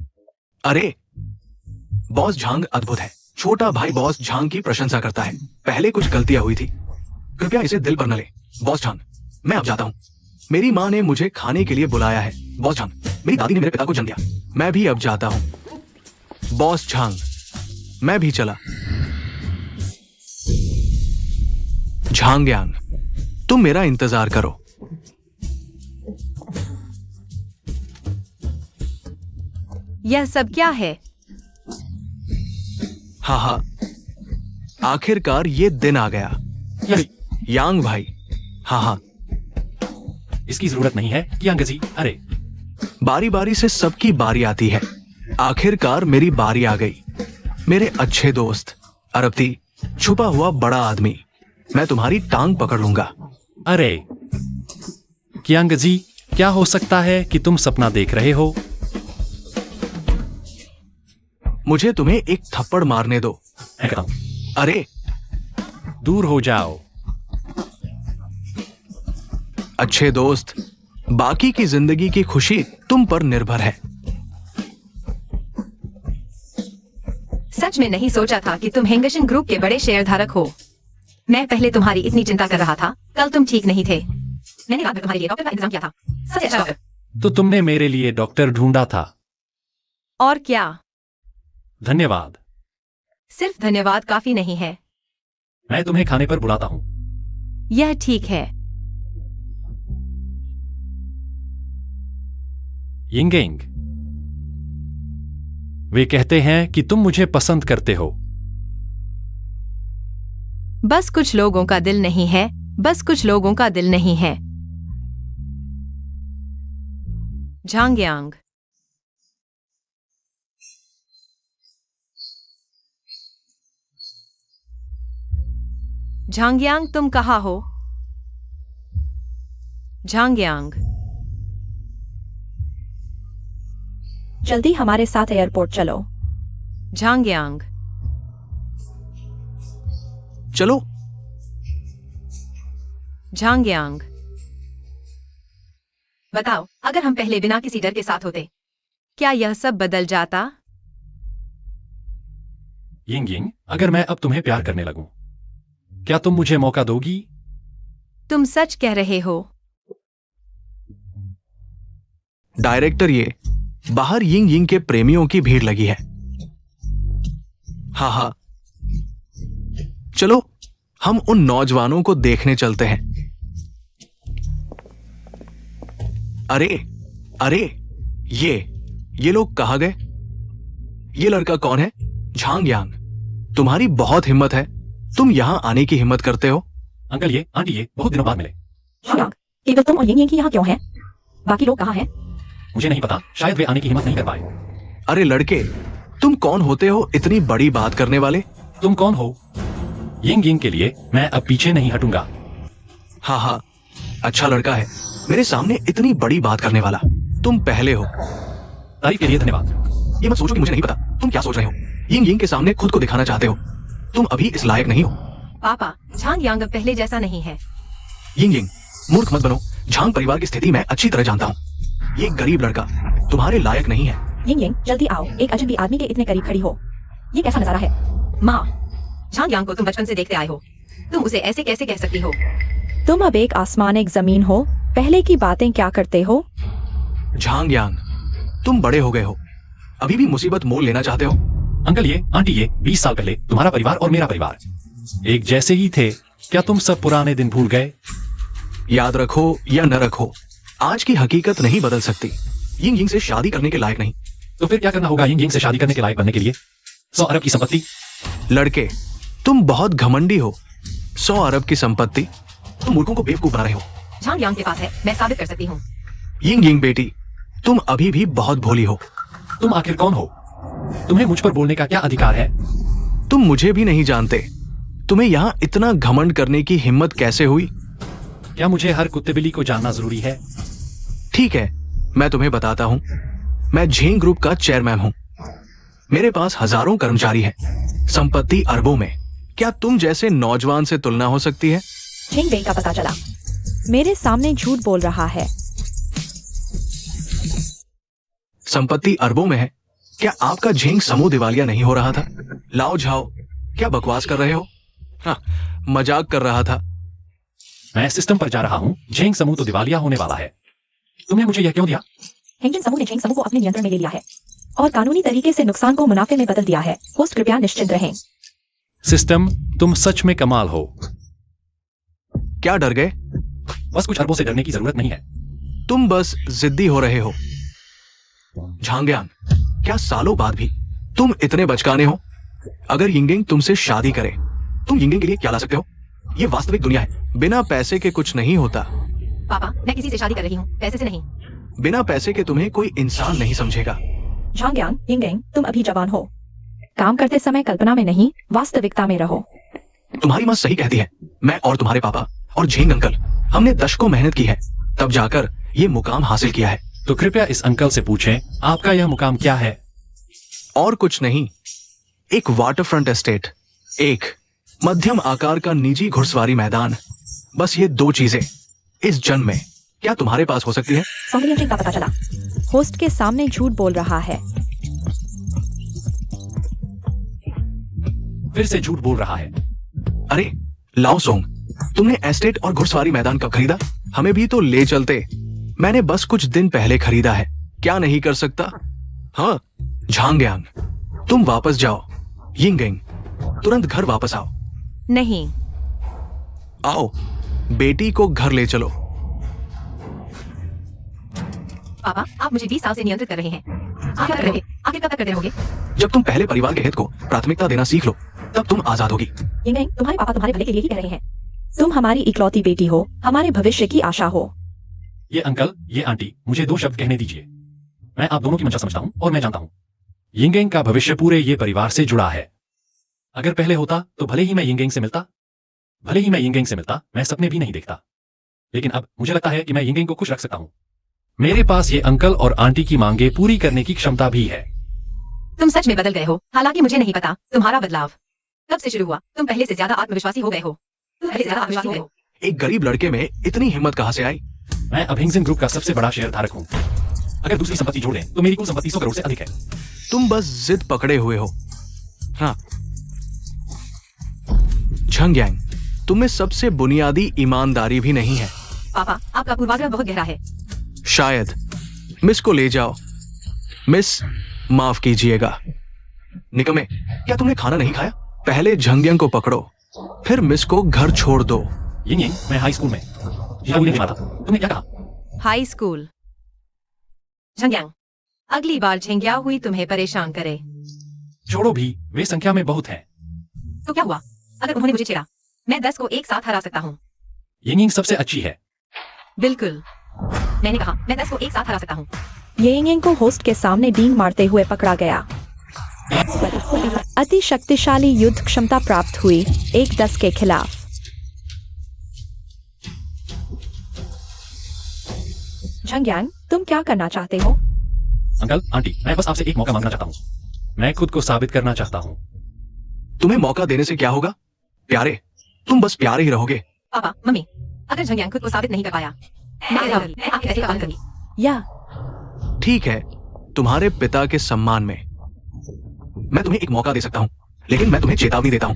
अरे, बॉस झांग अद्भुत है। छोटा भाई बॉस झांग की प्रशंसा करता है। पहले कुछ गलतियां हुई थी, कृपया इसे दिल पर न ले। बॉस झांग, मैं अब जाता हूँ। मेरी माँ ने मुझे खाने के लिए बुलाया है। बॉस झांग, मेरी दादी ने मेरे पिता को जन्म दिया। मैं भी अब जाता हूँ। बॉस झांग, मैं भी चला। झांगयांग, तुम मेरा इंतजार करो। यह सब क्या है? हाँ हाँ, आखिरकार ये दिन आ गया। यांग भाई, हाँ हाँ, इसकी जरूरत नहीं है यांग जी। अरे, बारी बारी से सबकी बारी आती है। आखिरकार मेरी बारी आ गई। मेरे अच्छे दोस्त अरबती, छुपा हुआ बड़ा आदमी, मैं तुम्हारी टांग पकड़ लूंगा। अरे यांग जी, क्या हो सकता है कि तुम सपना देख रहे हो? मुझे तुम्हें एक थप्पड़ मारने दो। अरे, दूर हो जाओ। अच्छे दोस्त, बाकी की जिंदगी की खुशी तुम पर निर्भर है। सच में नहीं सोचा था कि तुम हेंगशन ग्रुप के बड़े शेयरधारक हो। मैं पहले तुम्हारी इतनी चिंता कर रहा था। कल तुम ठीक नहीं थे। मैंने रात भर तुम्हारे लिए डॉक्टर का इंतजाम किया था। सबसे अच्छा डॉक्टर। तो तुमने मेरे लिए डॉक्टर ढूंढा था। और क्या? धन्यवाद। सिर्फ धन्यवाद काफी नहीं है। मैं तुम्हें खाने पर बुलाता हूँ। यह ठीक है। यिंगेंग, वे कहते हैं कि तुम मुझे पसंद करते हो। बस कुछ लोगों का दिल नहीं है। बस कुछ लोगों का दिल नहीं है। झांगयांग, झांगयांग, तुम कहाँ हो? झांगयांग, जल्दी हमारे साथ एयरपोर्ट चलो। झांगयांग, चलो। झांगयांग, बताओ, अगर हम पहले बिना किसी डर के साथ होते, क्या यह सब बदल जाता? यिंगयिंग, अगर मैं अब तुम्हें प्यार करने लगूं, क्या तुम मुझे मौका दोगी? तुम सच कह रहे हो? डायरेक्टर, ये बाहर यिंग यिंग के प्रेमियों की भीड़ लगी है। हाँ हाँ, चलो हम उन नौजवानों को देखने चलते हैं। अरे अरे, ये लोग कहाँ गए? ये लड़का कौन है? झांगयांग, तुम्हारी बहुत हिम्मत है। तुम यहां आने की हिम्मत करते हो? अंकल ये, आंटी ये, बहुत दिनों बाद मिले। झांगयांग, केवल तुम और यिंग यिंग यहाँ क्यों हैं? बाकी लोग कहाँ हैं? मुझे नहीं पता, शायद वे आने की हिम्मत नहीं कर पाए। अरे लड़के, तुम कौन होते हो इतनी बड़ी बात करने वाले? तुम कौन हो? यिंग के लिए मैं अब पीछे नहीं हटूंगा। हाँ हाँ, अच्छा लड़का है, मेरे सामने इतनी बड़ी बात करने वाला। तुम पहले हो। तारीफ के लिए धन्यवाद। ये मत सोचो कि मुझे नहीं पता तुम क्या सोच रहे हो। यिंग यिंग के सामने खुद को दिखाना चाहते हो। तुम अभी इस लायक नहीं हो। पापा, झांगयांग अब पहले जैसा नहीं है। यिंग यिंग, मूर्ख मत बनो। झांग परिवार की स्थिति मैं अच्छी तरह जानता हूँ। ये गरीब लड़का तुम्हारे लायक नहीं है। यिंग यिंग, जल्दी आओ। एक अजनबी आदमी के इतने करीब खड़ी हो, ये कैसा नजारा है? माँ, झांगयांग को तुम बचपन से देखते आए हो। तुम उसे ऐसे कैसे कह सकती हो? तुम अब एक आसमान एक जमीन हो। पहले की बातें क्या करते हो? झांगयांग, तुम बड़े हो गए हो, अभी भी मुसीबत मोल लेना चाहते हो? अंकल ये, आंटी ये, 20 साल पहले तुम्हारा परिवार और मेरा परिवार एक जैसे ही थे। क्या तुम सब पुराने दिन भूल गए? याद रखो या न रखो, आज की हकीकत नहीं बदल सकती। यिंग यिंग से शादी करने के लायक नहीं। तो फिर क्या करना होगा यिंग से शादी करने के लायक बनने के लिए? 100 अरब की संपत्ति। लड़के, तुम बहुत घमंडी हो। 100 अरब की संपत्ति? तुम मूर्खों को बेवकूफ बना रहे हो। झांगयांग के पास है, मैं साबित कर सकती हूँ। यिंग यिंग बेटी, तुम अभी भी बहुत भोली हो। तुम आखिर कौन हो? तुम्हें मुझ पर बोलने का क्या अधिकार है? तुम मुझे भी नहीं जानते। तुम्हें यहाँ इतना घमंड करने की हिम्मत कैसे हुई? क्या मुझे हर कुत्ते बिल्ली को जानना जरूरी है? ठीक है, मैं तुम्हें बताता हूँ। मैं झेंग ग्रुप का चेयरमैन हूँ। मेरे पास हजारों कर्मचारी हैं, संपत्ति अरबों में। क्या तुम जैसे नौजवान से तुलना हो सकती है? झेंग बेई का पता चला, मेरे सामने झूठ बोल रहा है। संपत्ति अरबों में है, क्या आपका झेंग समूह दिवालिया नहीं हो रहा था? लाओ झाओ, क्या बकवास कर रहे हो? हाँ, मजाक कर रहा था। मैं सिस्टम पर जा रहा हूँ। झेंग समूह तो दिवालिया होने वाला है। तुमने मुझे यह क्यों दिया? हेंगजन समूह ने झेंग समूह को अपने नियंत्रण में ले लिया है और कानूनी तरीके से नुकसान को मुनाफे में बदल दिया है। होस्ट कृपया निश्चिंत रहें। सिस्टम, तुम सच में कमाल हो। क्या डर गए? बस कुछ अरबों से डरने की जरूरत नहीं है। तुम बस जिद्दी हो रहे हो। झांग्यांग, क्या सालों बाद भी तुम इतने बचकाने हो? अगर यिंगिंग तुमसे शादी करे, तुम यिंगिंग के लिए क्या ला सकते हो? ये वास्तविक दुनिया है। बिना पैसे के कुछ नहीं होता। पापा, मैं किसी से शादी कर रही हूँ, पैसे से नहीं। बिना पैसे के तुम्हें कोई इंसान नहीं समझेगा। झांग्यांग, यिंगिंग, तुम अभी जवान हो। काम करते समय कल्पना में नहीं, वास्तविकता में रहो। तुम्हारी माँ सही कहती है। मैं और तुम्हारे पापा और झेंग अंकल, हमने दशकों मेहनत की है, तब जाकर ये मुकाम हासिल किया है। तो कृपया इस अंकल से पूछें, आपका यह मुकाम क्या है? और कुछ नहीं, एक वाटरफ्रंट एस्टेट, एक मध्यम आकार का निजी घुड़सवारी मैदान। बस ये दो चीजें इस जन्म में क्या तुम्हारे पास हो सकती है? सौंदर्य का पता चला। होस्ट के सामने झूठ बोल रहा है। फिर से झूठ बोल रहा है। अरे लाओ सोंग, तुमने एस्टेट और घुड़सवारी मैदान कब खरीदा? हमें भी तो ले चलते। मैंने बस कुछ दिन पहले खरीदा है। क्या नहीं कर सकता? हाँ, झांग्यांग, तुम वापस जाओ। यिंगिंग, तुरंत घर वापस आओ। नहीं। आओ, बेटी को घर ले चलो। पापा, आप मुझे 20 साल से नियंत्रित कर रहे हैं। आप क्या कर रहे हैं? आखिर कब तक करते रहोगे? जब तुम पहले परिवार के हित को प्राथमिकता देना सीख लो, तब तुम आजाद होगी। यिंगिंग, तुम्हारे पापा तुम्हारे भले के लिए ही कह रहे हैं। तुम हमारी इकलौती बेटी हो, हमारे भविष्य की आशा हो। ये अंकल, ये आंटी, मुझे 2 शब्द कहने दीजिए। मैं आप दोनों की मंशा समझता हूँ और मैं जानता हूँ यिंगिंग का भविष्य पूरे ये परिवार से जुड़ा है। अगर पहले होता तो भले ही मैं यिंगिंग से मिलता, मैं सपने भी नहीं देखता। लेकिन अब मुझे लगता है कि मैं यिंगिंग को खुश रख सकता हूँ। मेरे पास ये अंकल और आंटी की मांगे पूरी करने की क्षमता भी है। तुम सच में बदल गए हो। हालांकि मुझे नहीं पता तुम्हारा बदलाव कब से शुरू हुआ। तुम पहले से ज्यादा आत्मविश्वासी हो गए हो। एक गरीब लड़के में इतनी हिम्मत कहाँ से आई? मैं अब हिंगजन ग्रुप का सबसे बड़ा शेयर धारक हूँ। अगर दूसरी संपत्ति जोड़ लें तो मेरी कुल संपत्ति 100 करोड़ से अधिक है। तुम बस जिद पकड़े हुए हो। हाँ, झांग्यांग, तुम्हें सबसे बुनियादी ईमानदारी भी नहीं है। पापा, आपका पूर्वाग्रह बहुत गहरा है। शायद। मिस को ले जाओ। मिस, माफ कीजिएगा। निकमे, क्या तुमने खाना नहीं खाया? पहले झांग्यांग को पकड़ो, फिर मिस को घर छोड़ दो। यिंगिंग, मैं हाई स्कूल में नहीं था। तुमने क्या कहा? High school. झंग्यांग, अगली बार झेंग्या हुई तुम्हें परेशान करे छोड़ो भी, वे संख्या में बहुत हैं। तो क्या हुआ? अगर उन्होंने मुझे छेड़ा, मैं 10 को एक साथ हरा सकता हूँ। यिंगिंग सबसे अच्छी है। बिल्कुल, मैंने कहा मैं 10 को एक साथ हरा सकता हूँ। यिंगिंग को होस्ट के सामने डींग मारते हुए पकड़ा गया। अति शक्तिशाली युद्ध क्षमता प्राप्त हुई, 1-10 के खिलाफ। झांग्यांग, तुम क्या करना चाहते हो? अंकल, आंटी, मैं बस आपसे एक मौका मांगना चाहता हूँ। मैं खुद को साबित करना चाहता हूँ। तुम्हें मौका देने से क्या होगा? प्यारे, तुम बस प्यारे ही रहोगे। पापा, मम्मी, अगर झंग्यांग खुद को साबित नहीं कर पाया, मैं आपके पैसे का पालन करूंगी। या ठीक है, तुम्हारे पिता के सम्मान में मैं तुम्हें एक मौका दे सकता हूँ, लेकिन मैं तुम्हें चेतावनी देता हूँ।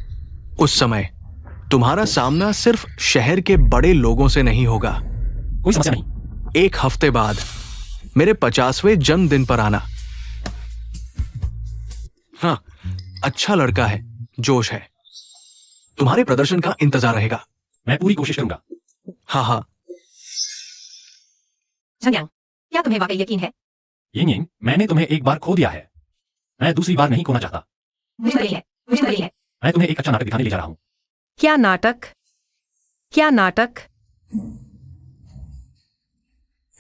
उस समय तुम्हारा सामना सिर्फ शहर के बड़े लोगों से नहीं होगा। कोई समस्या नहीं। 1 हफ्ते बाद मेरे 50वें जन्मदिन पर आना। हाँ, अच्छा लड़का है, जोश है। तुम्हारे प्रदर्शन का इंतजार रहेगा। मैं पूरी कोशिश करूंगा। हाँ हाँ। झंग्यांग, क्या तुम्हें वाकई यकीन है? यिंगिंग, मैंने तुम्हें एक बार खो दिया है। मैं दूसरी बार नहीं खोना चाहता। मुझे नहीं है, मुझे नहीं है। मैं तुम्हें एक अच्छा नाटक दिखाने ले जा रहा हूँ। क्या नाटक? क्या नाटक?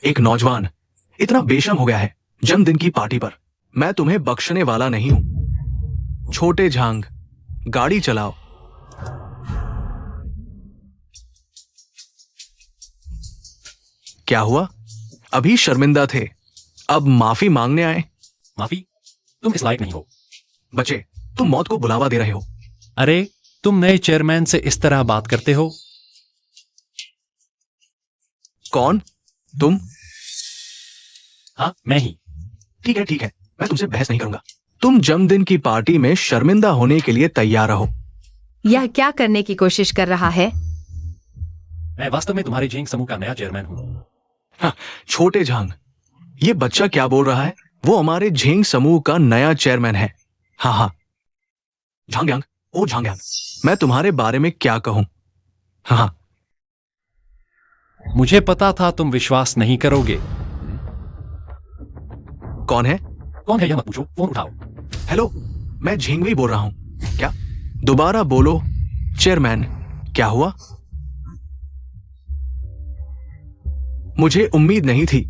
एक नौजवान इतना बेशर्म हो गया है जन्मदिन की पार्टी पर। मैं तुम्हें बख्शने वाला नहीं हूं। छोटे झांग, गाड़ी चलाओ। क्या हुआ? अभी शर्मिंदा थे, अब माफी मांगने आए? माफी? तुम इस लायक नहीं हो। बच्चे, तुम मौत को बुलावा दे रहे हो। अरे, तुम नए चेयरमैन से इस तरह बात करते हो? कौन? तुम? हाँ, मैं ही। ठीक है, मैं तुमसे बहस नहीं करूंगा। तुम जन्मदिन की पार्टी में शर्मिंदा होने के लिए तैयार रहो। यह क्या करने की कोशिश कर रहा है? मैं वास्तव में तुम्हारे झेंग समूह का नया चेयरमैन हूँ। छोटे झांग, ये बच्चा क्या बोल रहा है? वो हमारे झेंग समूह का नया चेयरमैन है। हाँ हाँ, झांग्यांग, ओ झांग्यांग, मैं तुम्हारे बारे में क्या कहूं? हाँ, मुझे पता था तुम विश्वास नहीं करोगे। कौन है? कौन है यह मत पूछो, फोन उठाओ। हेलो, मैं झिंगवी बोल रहा हूं। क्या? दोबारा बोलो। चेयरमैन, क्या हुआ? मुझे उम्मीद नहीं थी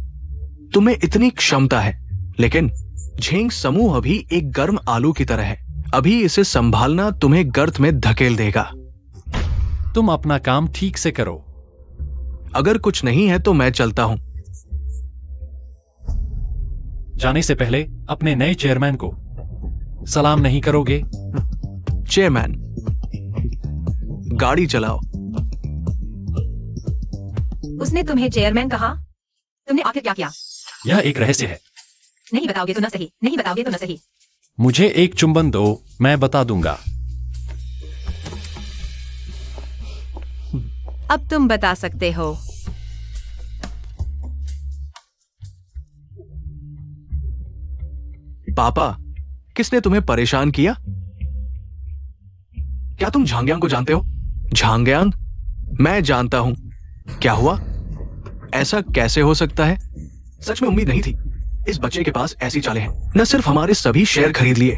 तुम्हें इतनी क्षमता है, लेकिन झेंग समूह अभी एक गर्म आलू की तरह है। अभी इसे संभालना तुम्हें गर्त में धकेल देगा। तुम अपना काम ठीक से करो। अगर कुछ नहीं है तो मैं चलता हूं। जाने से पहले अपने नए चेयरमैन को सलाम नहीं करोगे? चेयरमैन, गाड़ी चलाओ। उसने तुम्हें चेयरमैन कहा? तुमने आखिर क्या किया? यह एक रहस्य है। नहीं बताओगे तो न सही, नहीं बताओगे तो न सही। मुझे एक चुंबन दो, मैं बता दूंगा। अब तुम बता सकते हो। पापा, किसने तुम्हें परेशान किया? क्या तुम झांग्यांग को जानते हो? झांग्यांग? मैं जानता हूं। क्या हुआ? ऐसा कैसे हो सकता है? सच में उम्मीद नहीं थी। इस बच्चे के पास ऐसी चालें हैं। न सिर्फ हमारे सभी शेयर खरीद लिए,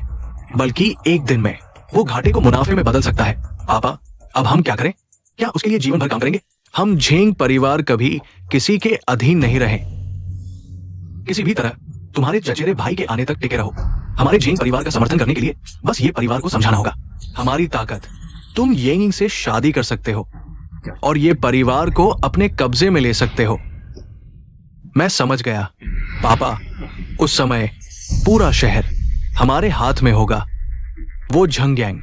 बल्कि एक दिन में वो घाटे को मुनाफे में बदल सकता है। पापा, अब हम क्या करें? क्या उसके लिए जीवन भर काम करेंगे? हम झेंग परिवार कभी किसी के अधीन नहीं रहे। किसी भी तरह तुम्हारे चचेरे भाई के आने तक टिके रहो। हमारे झेंग परिवार का समर्थन करने के लिए बस ये परिवार को समझाना होगा। हमारी ताकत, तुम येंग से शादी कर सकते हो और ये परिवार को अपने कब्जे में ले सकते हो। मैं समझ गया पापा। उस समय पूरा शहर हमारे हाथ में होगा। वो झंग्यांग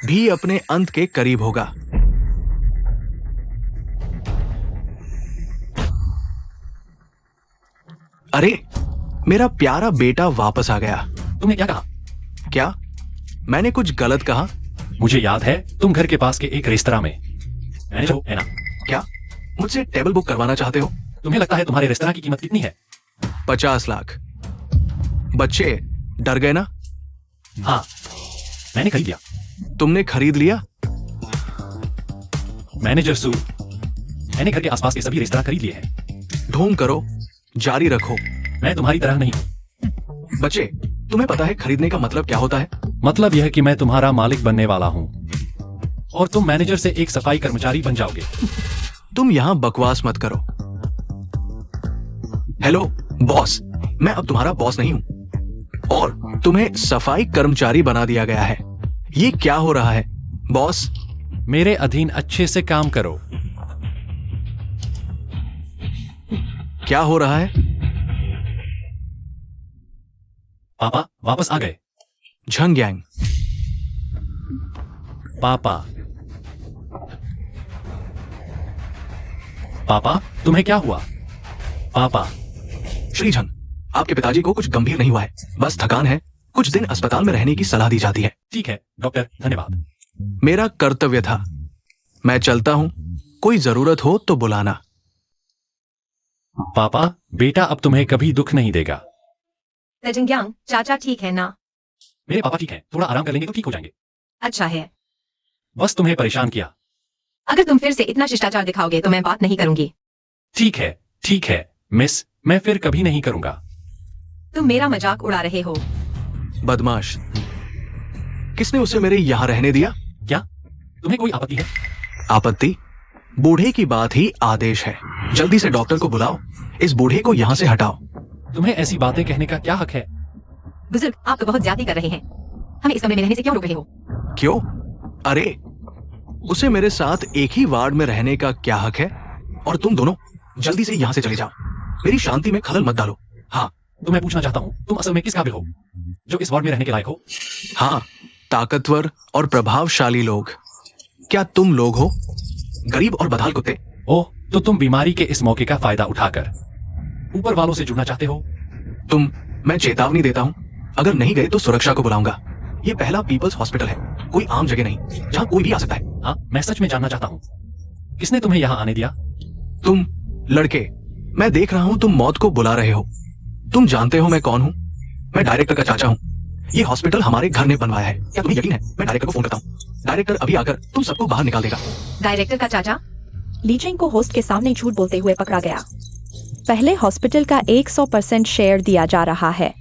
भी अपने अंत के करीब होगा। अरे, मेरा प्यारा बेटा वापस आ गया। तुमने क्या कहा? क्या मैंने कुछ गलत कहा? मुझे याद है तुम घर के पास के एक रेस्तरां में मैनेजर हो, है ना? क्या मुझसे टेबल बुक करवाना चाहते हो? तुम्हें लगता है तुम्हारे रेस्तरां की कीमत कितनी है? 50 लाख। बच्चे डर गए ना? हाँ, मैंने खरीद लिया। तुमने खरीद लिया? मैनेजर सू, मैंने घर के आसपास के सभी रेस्तरां खरीद लिए हैं। ढोंग करो, जारी रखो। मैं तुम्हारी तरह नहीं हूं। बच्चे, तुम्हें पता है खरीदने का मतलब क्या होता है? मतलब यह कि मैं तुम्हारा मालिक बनने वाला हूं और तुम मैनेजर से एक सफाई कर्मचारी बन जाओगे। तुम यहां बकवास मत करो। हेलो बॉस, मैं अब तुम्हारा बॉस नहीं हूं और तुम्हें सफाई कर्मचारी बना दिया गया है। ये क्या हो रहा है बॉस? मेरे अधीन अच्छे से काम करो। क्या हो रहा है? पापा वापस आ गए। झंग्यांग, पापा, पापा, तुम्हें क्या हुआ? पापा, श्री झंग, आपके पिताजी को कुछ गंभीर नहीं हुआ है, बस थकान है। कुछ दिन अस्पताल में रहने की सलाह दी जाती है। ठीक है डॉक्टर, धन्यवाद। मेरा कर्तव्य था। मैं चलता हूं। कोई जरूरत हो तो बुलाना। पापा, बेटा अब तुम्हें कभी दुख नहीं देगा। तजंग्यांग, चाचा ठीक है ना? मेरे पापा ठीक हैं, थोड़ा आराम कर लेंगे तो ठीक हो जाएंगे। अच्छा है। बस तुम्हें परेशान किया। अगर तुम फिर से इतना शिष्टाचार दिखाओगे तो मैं बात नहीं करूंगी। ठीक है मिस, मैं फिर कभी नहीं करूंगा। तुम मेरा मजाक उड़ा रहे हो। बदमाश, किसने उसे मेरे यहां रहने दिया? क्या तुम्हें कोई आपत्ति है? आपत्ति? बूढ़े की बात ही आदेश है। जल्दी से डॉक्टर को बुलाओ। इस बूढ़े को यहां से हटाओ। तुम्हें ऐसी बातें कहने का क्या हक है? बुजुर्ग, आप तो बहुत ज्यादा कर रहे हैं। हमें इस कमरे में रहने से क्यों रोक रहे हो? क्यों? अरे, उसे मेरे साथ एक ही वार्ड में रहने का क्या हक है? और तुम दोनों जल्दी से यहां से चले जाओ। मेरी शांति में खलल मत डालो। हाँ, तो मैं पूछना चाहता हूँ, तुम असल में किस काबिल हो जो इस वार्ड में रहने के लायक हो? हाँ, ताकतवर और प्रभावशाली लोग। क्या तुम लोग हो? गरीब और बदहाल कुत्ते। ओह, तो तुम बीमारी के इस मौके का फायदा उठाकर ऊपर वालों से जुड़ना चाहते हो? तुम मैं चेतावनी देता हूँ, अगर नहीं गए तो सुरक्षा को बुलाऊंगा। ये पहला पीपल्स हॉस्पिटल है, कोई आम जगह नहीं जहाँ कोई भी आ सकता है। हाँ, मैं सच में जानना चाहता हूँ, किसने तुम्हें यहाँ आने दिया? तुम लड़के, मैं देख रहा हूँ तुम मौत को बुला रहे हो। तुम जानते हो मैं कौन हूँ? मैं डायरेक्टर का चाचा हूँ। ये हॉस्पिटल हमारे घर ने बनवाया है। क्या तुम्हें यकीन है? मैं डायरेक्टर को फोन करता हूँ। डायरेक्टर अभी आकर तुम सबको बाहर निकाल देगा। डायरेक्टर का चाचा? लीचिंग को होस्ट के सामने झूठ बोलते हुए पकड़ा गया। पहले हॉस्पिटल का 100% शेयर दिया जा रहा है।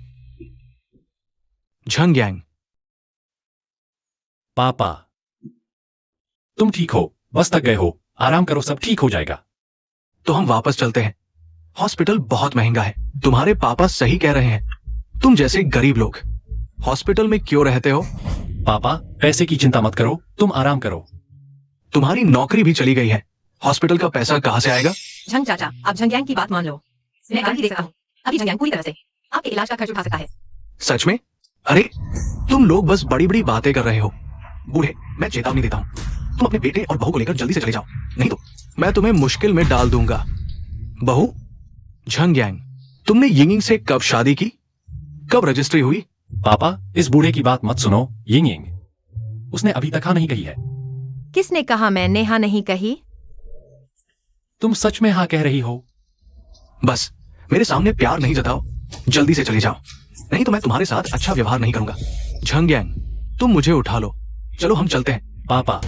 झंग यांग, पापा, तुम ठीक हो? बस थक गए हो, आराम करो, सब ठीक हो जाएगा। तो हम वापस चलते हैं। हॉस्पिटल बहुत महंगा है। तुम्हारे पापा सही कह रहे हैं। तुम जैसे गरीब लोग हॉस्पिटल में क्यों रहते हो? पापा, पैसे की चिंता मत करो, तुम आराम करो। तुम्हारी नौकरी भी चली गई है, हॉस्पिटल का पैसा कहाँ से आएगा? झंग चाचा, आप झंगयांग की बात मान लो। मैं गारंटी दे सकता हूँ, अभी झंगयांग पूरी तरह से आपके इलाज का खर्च उठा सकता है। सच में? अरे तुम लोग बस बड़ी बड़ी बातें कर रहे हो। बूढ़े, मैं चेतावनी देता हूँ, तुम अपने बेटे और बहू को लेकर जल्दी से चले जाओ, नहीं तो मैं तुम्हें मुश्किल में डाल दूंगा। बहू, झंग यांग, तुमने यिंगिंग से कब शादी की? कब रजिस्ट्री हुई? पापा, इस बूढ़े की बात मत सुनो। यिंग यिंग, उसने अभी तक हाँ नहीं कही है। किसने कहा मैंने हाँ नहीं कही? तुम सच में हाँ कह रही हो? बस मेरे सामने प्यार नहीं जताओ, जल्दी से चली जाओ, नहीं तो मैं तुम्हारे साथ अच्छा व्यवहार नहीं करूंगा। झंग यांग, तुम मुझे उठा लो, चलो हम चलते हैं। पापा,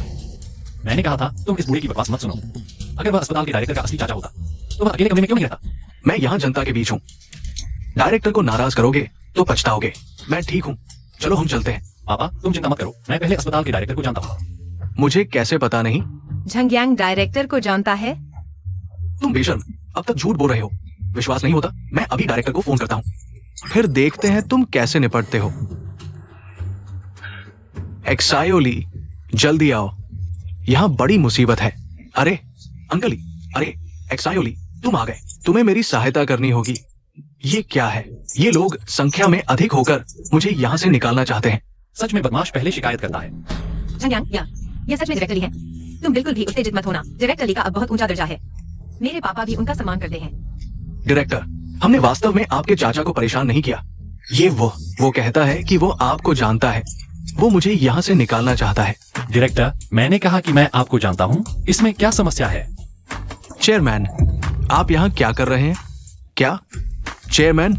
मैंने कहा था तुम इस बूढ़े की बकवास मत सुनो। अगर वह अस्पताल के डायरेक्टर का असली चाचा होता तो वह अकेले कमरे में क्यों नहीं रहता? मैं यहाँ जनता के बीच हूँ। डायरेक्टर को नाराज करोगे तो पछताओगे। मैं ठीक हूँ, चलो हम चलते हैं। पापा, तुम चिंता मत करो, मैं पहले अस्पताल के डायरेक्टर को जानता हूँ। मुझे कैसे पता नहीं? झंगयांग डायरेक्टर को जानता है? तुम बेशर्म, अब तक झूठ बोल रहे हो। विश्वास नहीं होता? मैं अभी डायरेक्टर को फोन करता हूँ, फिर देखते हैं तुम कैसे निपटते हो। एक्सायोली, जल्दी आओ, यहाँ बड़ी मुसीबत है। अरे अंकली, अरे एक्सायोली, तुम आ गए। तुम्हें मेरी सहायता करनी होगी। ये क्या है? ये लोग संख्या में अधिक होकर मुझे यहाँ से निकालना चाहते हैं। सच में बदमाश पहले शिकायत करता है। झंगयांग, यह सच में डायरेक्टर ली है। तुम बिल्कुल भी उत्तेजित मत होना, डायरेक्टर ली का अब बहुत ऊंचा दर्जा है। मेरे पापा भी उनका सम्मान करते हैं। डायरेक्टर, हमने वास्तव में आपके चाचा को परेशान नहीं किया। ये वो कहता है कि वो आपको जानता है, वो मुझे यहाँ से निकालना चाहता है। डायरेक्टर, मैंने कहा कि मैं आपको जानता हूँ, इसमें क्या समस्या है? चेयरमैन, आप यहाँ क्या कर रहे हैं? क्या चेयरमैन?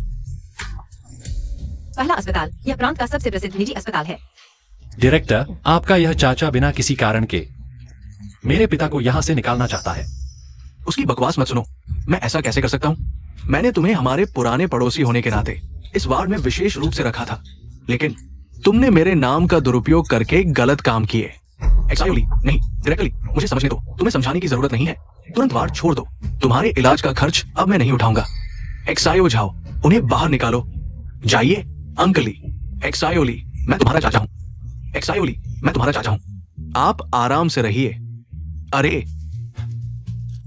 पहला अस्पताल यह प्रांत का सबसे प्रसिद्ध निजी अस्पताल है। डायरेक्टर, आपका यह चाचा बिना किसी कारण के मेरे पिता को यहाँ से निकालना चाहता है। उसकी बकवास मत सुनो। मैं ऐसा कैसे कर सकता हूँ? मैंने तुम्हें हमारे पुराने पड़ोसी होने के नाते इस वार्ड में विशेष रूप से रखा था, लेकिन तुमने मेरे नाम का दुरुपयोग करके गलत काम किए। एक्सायोली, नहीं डायरेक्टली, मुझे समझने दो, तुम्हें समझाने की जरूरत नहीं है। तुरंत वार्ड छोड़ दो, तुम्हारे इलाज का खर्च अब मैं नहीं उठाऊंगा। एक्सायो जाओ, उन्हें बाहर निकालो, जाइए। अंकली, एक्सायोली, मैं तुम्हारा चाचा हूँ। एक्सायोली, मैं तुम्हारा चाचा हूँ, आप आराम से रहिए। अरे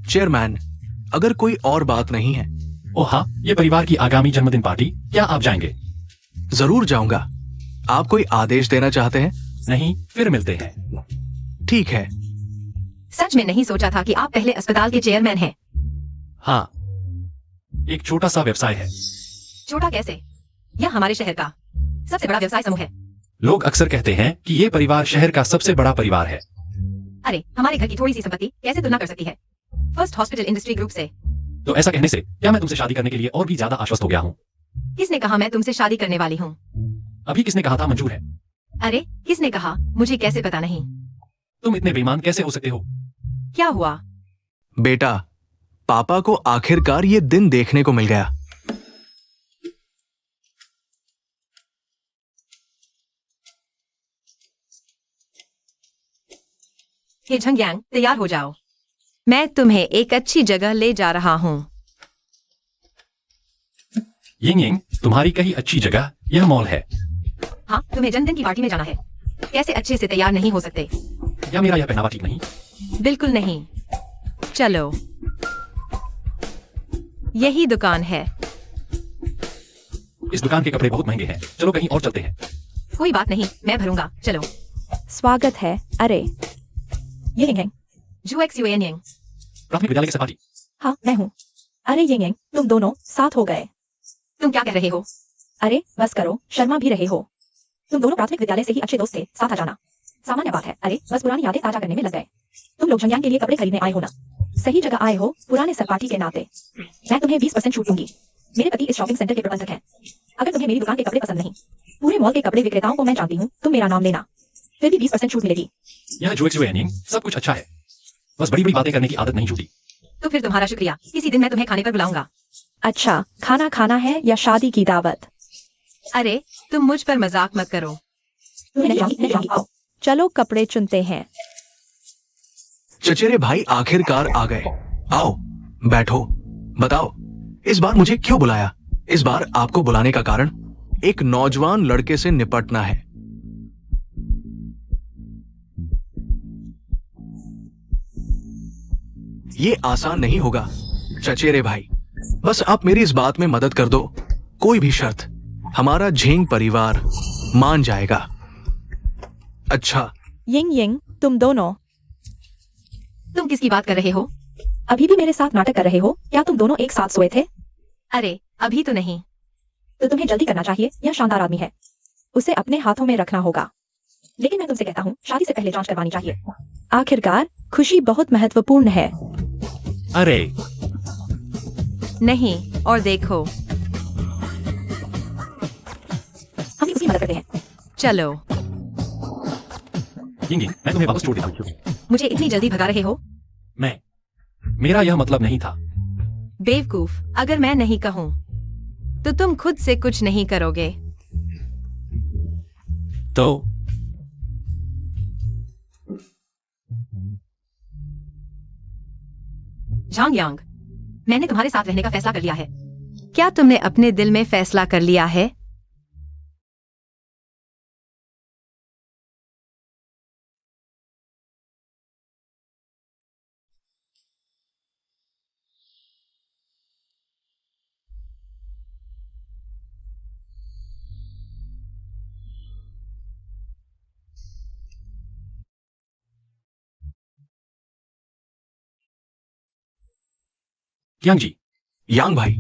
चेयरमैन, अगर कोई और बात नहीं है। ओह हाँ, ये परिवार की आगामी जन्मदिन पार्टी, क्या आप जाएंगे? जरूर जाऊंगा। आप कोई आदेश देना चाहते हैं? नहीं, फिर मिलते हैं। ठीक है। सच में नहीं सोचा था कि आप पहले अस्पताल के चेयरमैन हैं। हाँ, एक छोटा सा व्यवसाय है। छोटा कैसे? यह हमारे शहर का सबसे बड़ा व्यवसाय समूह है। लोग अक्सर कहते हैं कि ये परिवार शहर का सबसे बड़ा परिवार है। अरे हमारे घर की थोड़ी सी संपत्ति कैसे तुलना कर सकती है फर्स्ट हॉस्पिटल इंडस्ट्री ग्रुप से? तो ऐसा कहने से क्या मैं तुमसे शादी करने के लिए और भी ज्यादा आश्वस्त हो गया हूँ? किसने कहा मैं तुमसे शादी करने वाली हूँ? अभी किसने कहा था मंजूर है? अरे किसने कहा? मुझे कैसे पता नहीं? तुम इतने बेईमान कैसे हो सकते हो? क्या हुआ? बेटा, पापा को आखिरकार ये दिन देखने को मिल गया। हे झंगयांग, तैयार हो जाओ, मैं तुम्हें एक अच्छी जगह ले जा रहा हूँ। यिंग यिंग, तुम्हारी कहीं अच्छी जगह यह मॉल है। हाँ, तुम्हें जन्मदिन की पार्टी में जाना है। कैसे अच्छे से तैयार नहीं हो सकते? या मेरा यह पहनावा ठीक नहीं? बिल्कुल नहीं। चलो, यही दुकान है। इस दुकान के कपड़े बहुत महंगे हैं, चलो कहीं और चलते हैं। कोई बात नहीं, मैं भरूंगा, चलो। स्वागत है। अरे ये यिंग, जुएक्सयूएनयंग। प्राथमिक विद्यालय के सहपाठी। हाँ मैं हूँ। अरे यिंग, तुम दोनों साथ हो गए। तुम क्या कह रहे हो? अरे बस करो, शर्मा भी रहे हो। तुम दोनों प्राथमिक विद्यालय से ही अच्छे दोस्त थे, साथ आ जाना सामान्य बात है। अरे बस पुरानी यादें ताजा करने में लग गए। तुम लोग झंगयांग के लिए कपड़े खरीदने आए हो ना? सही जगह आए हो, पुराने सहपाठी के नाते। मैं तुम्हें 20% छूट दूंगी। मेरे पति इस शॉपिंग सेंटर के प्रबंधक हैं। अगर तुम्हें मेरी दुकान के कपड़े पसंद नहीं, पूरे मॉल के कपड़े विक्रेताओं को मैं जानती हूँ, तुम मेरा नाम लेना, फिर भी 20% छूट मिलेगी। यह जुए सब कुछ अच्छा है, बस बड़ी बड़ी बातें करने की आदत नहीं छूटी। तो फिर तुम्हारा शुक्रिया, किसी दिन मैं तुम्हें खाने पर बुलाऊंगा। अच्छा, खाना खाना है या शादी की दावत? अरे तुम मुझ पर मजाक मत करो। मैं जाऊंगी, आओ। चलो कपड़े चुनते हैं। चचेरे भाई आखिरकार आ गए। आओ बैठो। बताओ इस बार मुझे क्यों बुलाया? इस बार आपको बुलाने का कारण एक नौजवान लड़के से निपटना है। ये आसान नहीं होगा चचेरे भाई, बस आप मेरी इस बात में मदद कर दो। कोई भी शर्त हमारा झेंग परिवार मान जाएगा। अच्छा यिंग यिंग, तुम दोनों तुम किसकी बात कर रहे हो? अभी भी मेरे साथ नाटक कर रहे हो? क्या तुम दोनों एक साथ सोए थे? अरे अभी तो नहीं। तो तुम्हें जल्दी करना चाहिए। यह शानदार आदमी है, उसे अपने हाथों में रखना होगा। लेकिन मैं तुमसे कहता हूँ, शादी से पहले जांच करवानी चाहिए। आखिरकार खुशी बहुत महत्वपूर्ण है। अरे नहीं, और देखो हम भी उसकी मदद करते हैं। चलो। यिंग, मैं तुम्हें वापस छोड़ देता हूँ। मुझे इतनी जल्दी भगा रहे हो? मेरा यह मतलब नहीं था। बेवकूफ, अगर मैं नहीं कहूँ तो तुम खुद से कुछ नहीं करोगे। तो झांगयांग, मैंने तुम्हारे साथ रहने का फैसला कर लिया है। क्या तुमने अपने दिल में फैसला कर लिया है? यांग जी, यांग भाई,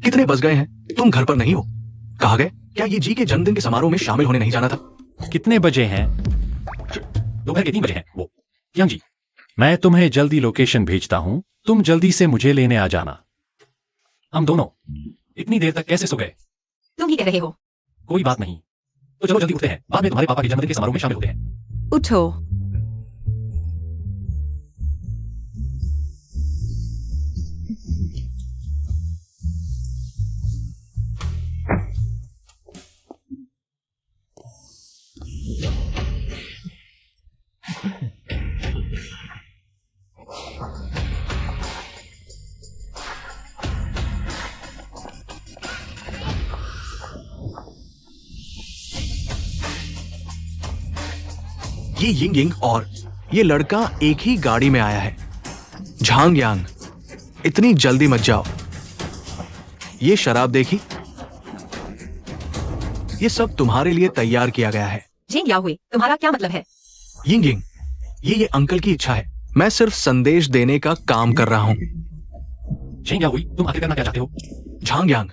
कितने बज गए हैं? तुम घर पर नहीं हो? कहाँ गए? क्या ये जी के जन्मदिन के समारोह में शामिल होने नहीं जाना था? कितने बजे हैं? दोपहर के 3 बजे हैं वो। यांग जी, मैं तुम्हें जल्दी लोकेशन भेजता हूं, तुम जल्दी से मुझे लेने आ जाना। हम दोनों इतनी देर तक कैसे सो गए? तुम ही कह रहे हो। कोई बात नहीं, तो चलो जल्दी उठते हैं, बाद में तुम्हारे पापा के जन्मदिन के समारोह में शामिल होते हैं। उठो। ये यिंग यिंग और ये लड़का एक ही गाड़ी में आया है। झांगयांग, इतनी जल्दी मत जाओ। ये शराब देखी? ये सब तुम्हारे लिए तैयार किया गया है। झेंग याहुई, तुम्हारा क्या मतलब है? यिंग यिंग, ये अंकल की इच्छा है। मैं सिर्फ संदेश देने का काम कर रहा हूं। झेंग याहुई, तुम आखिर करना क्या चाहते हो? झांगयांग,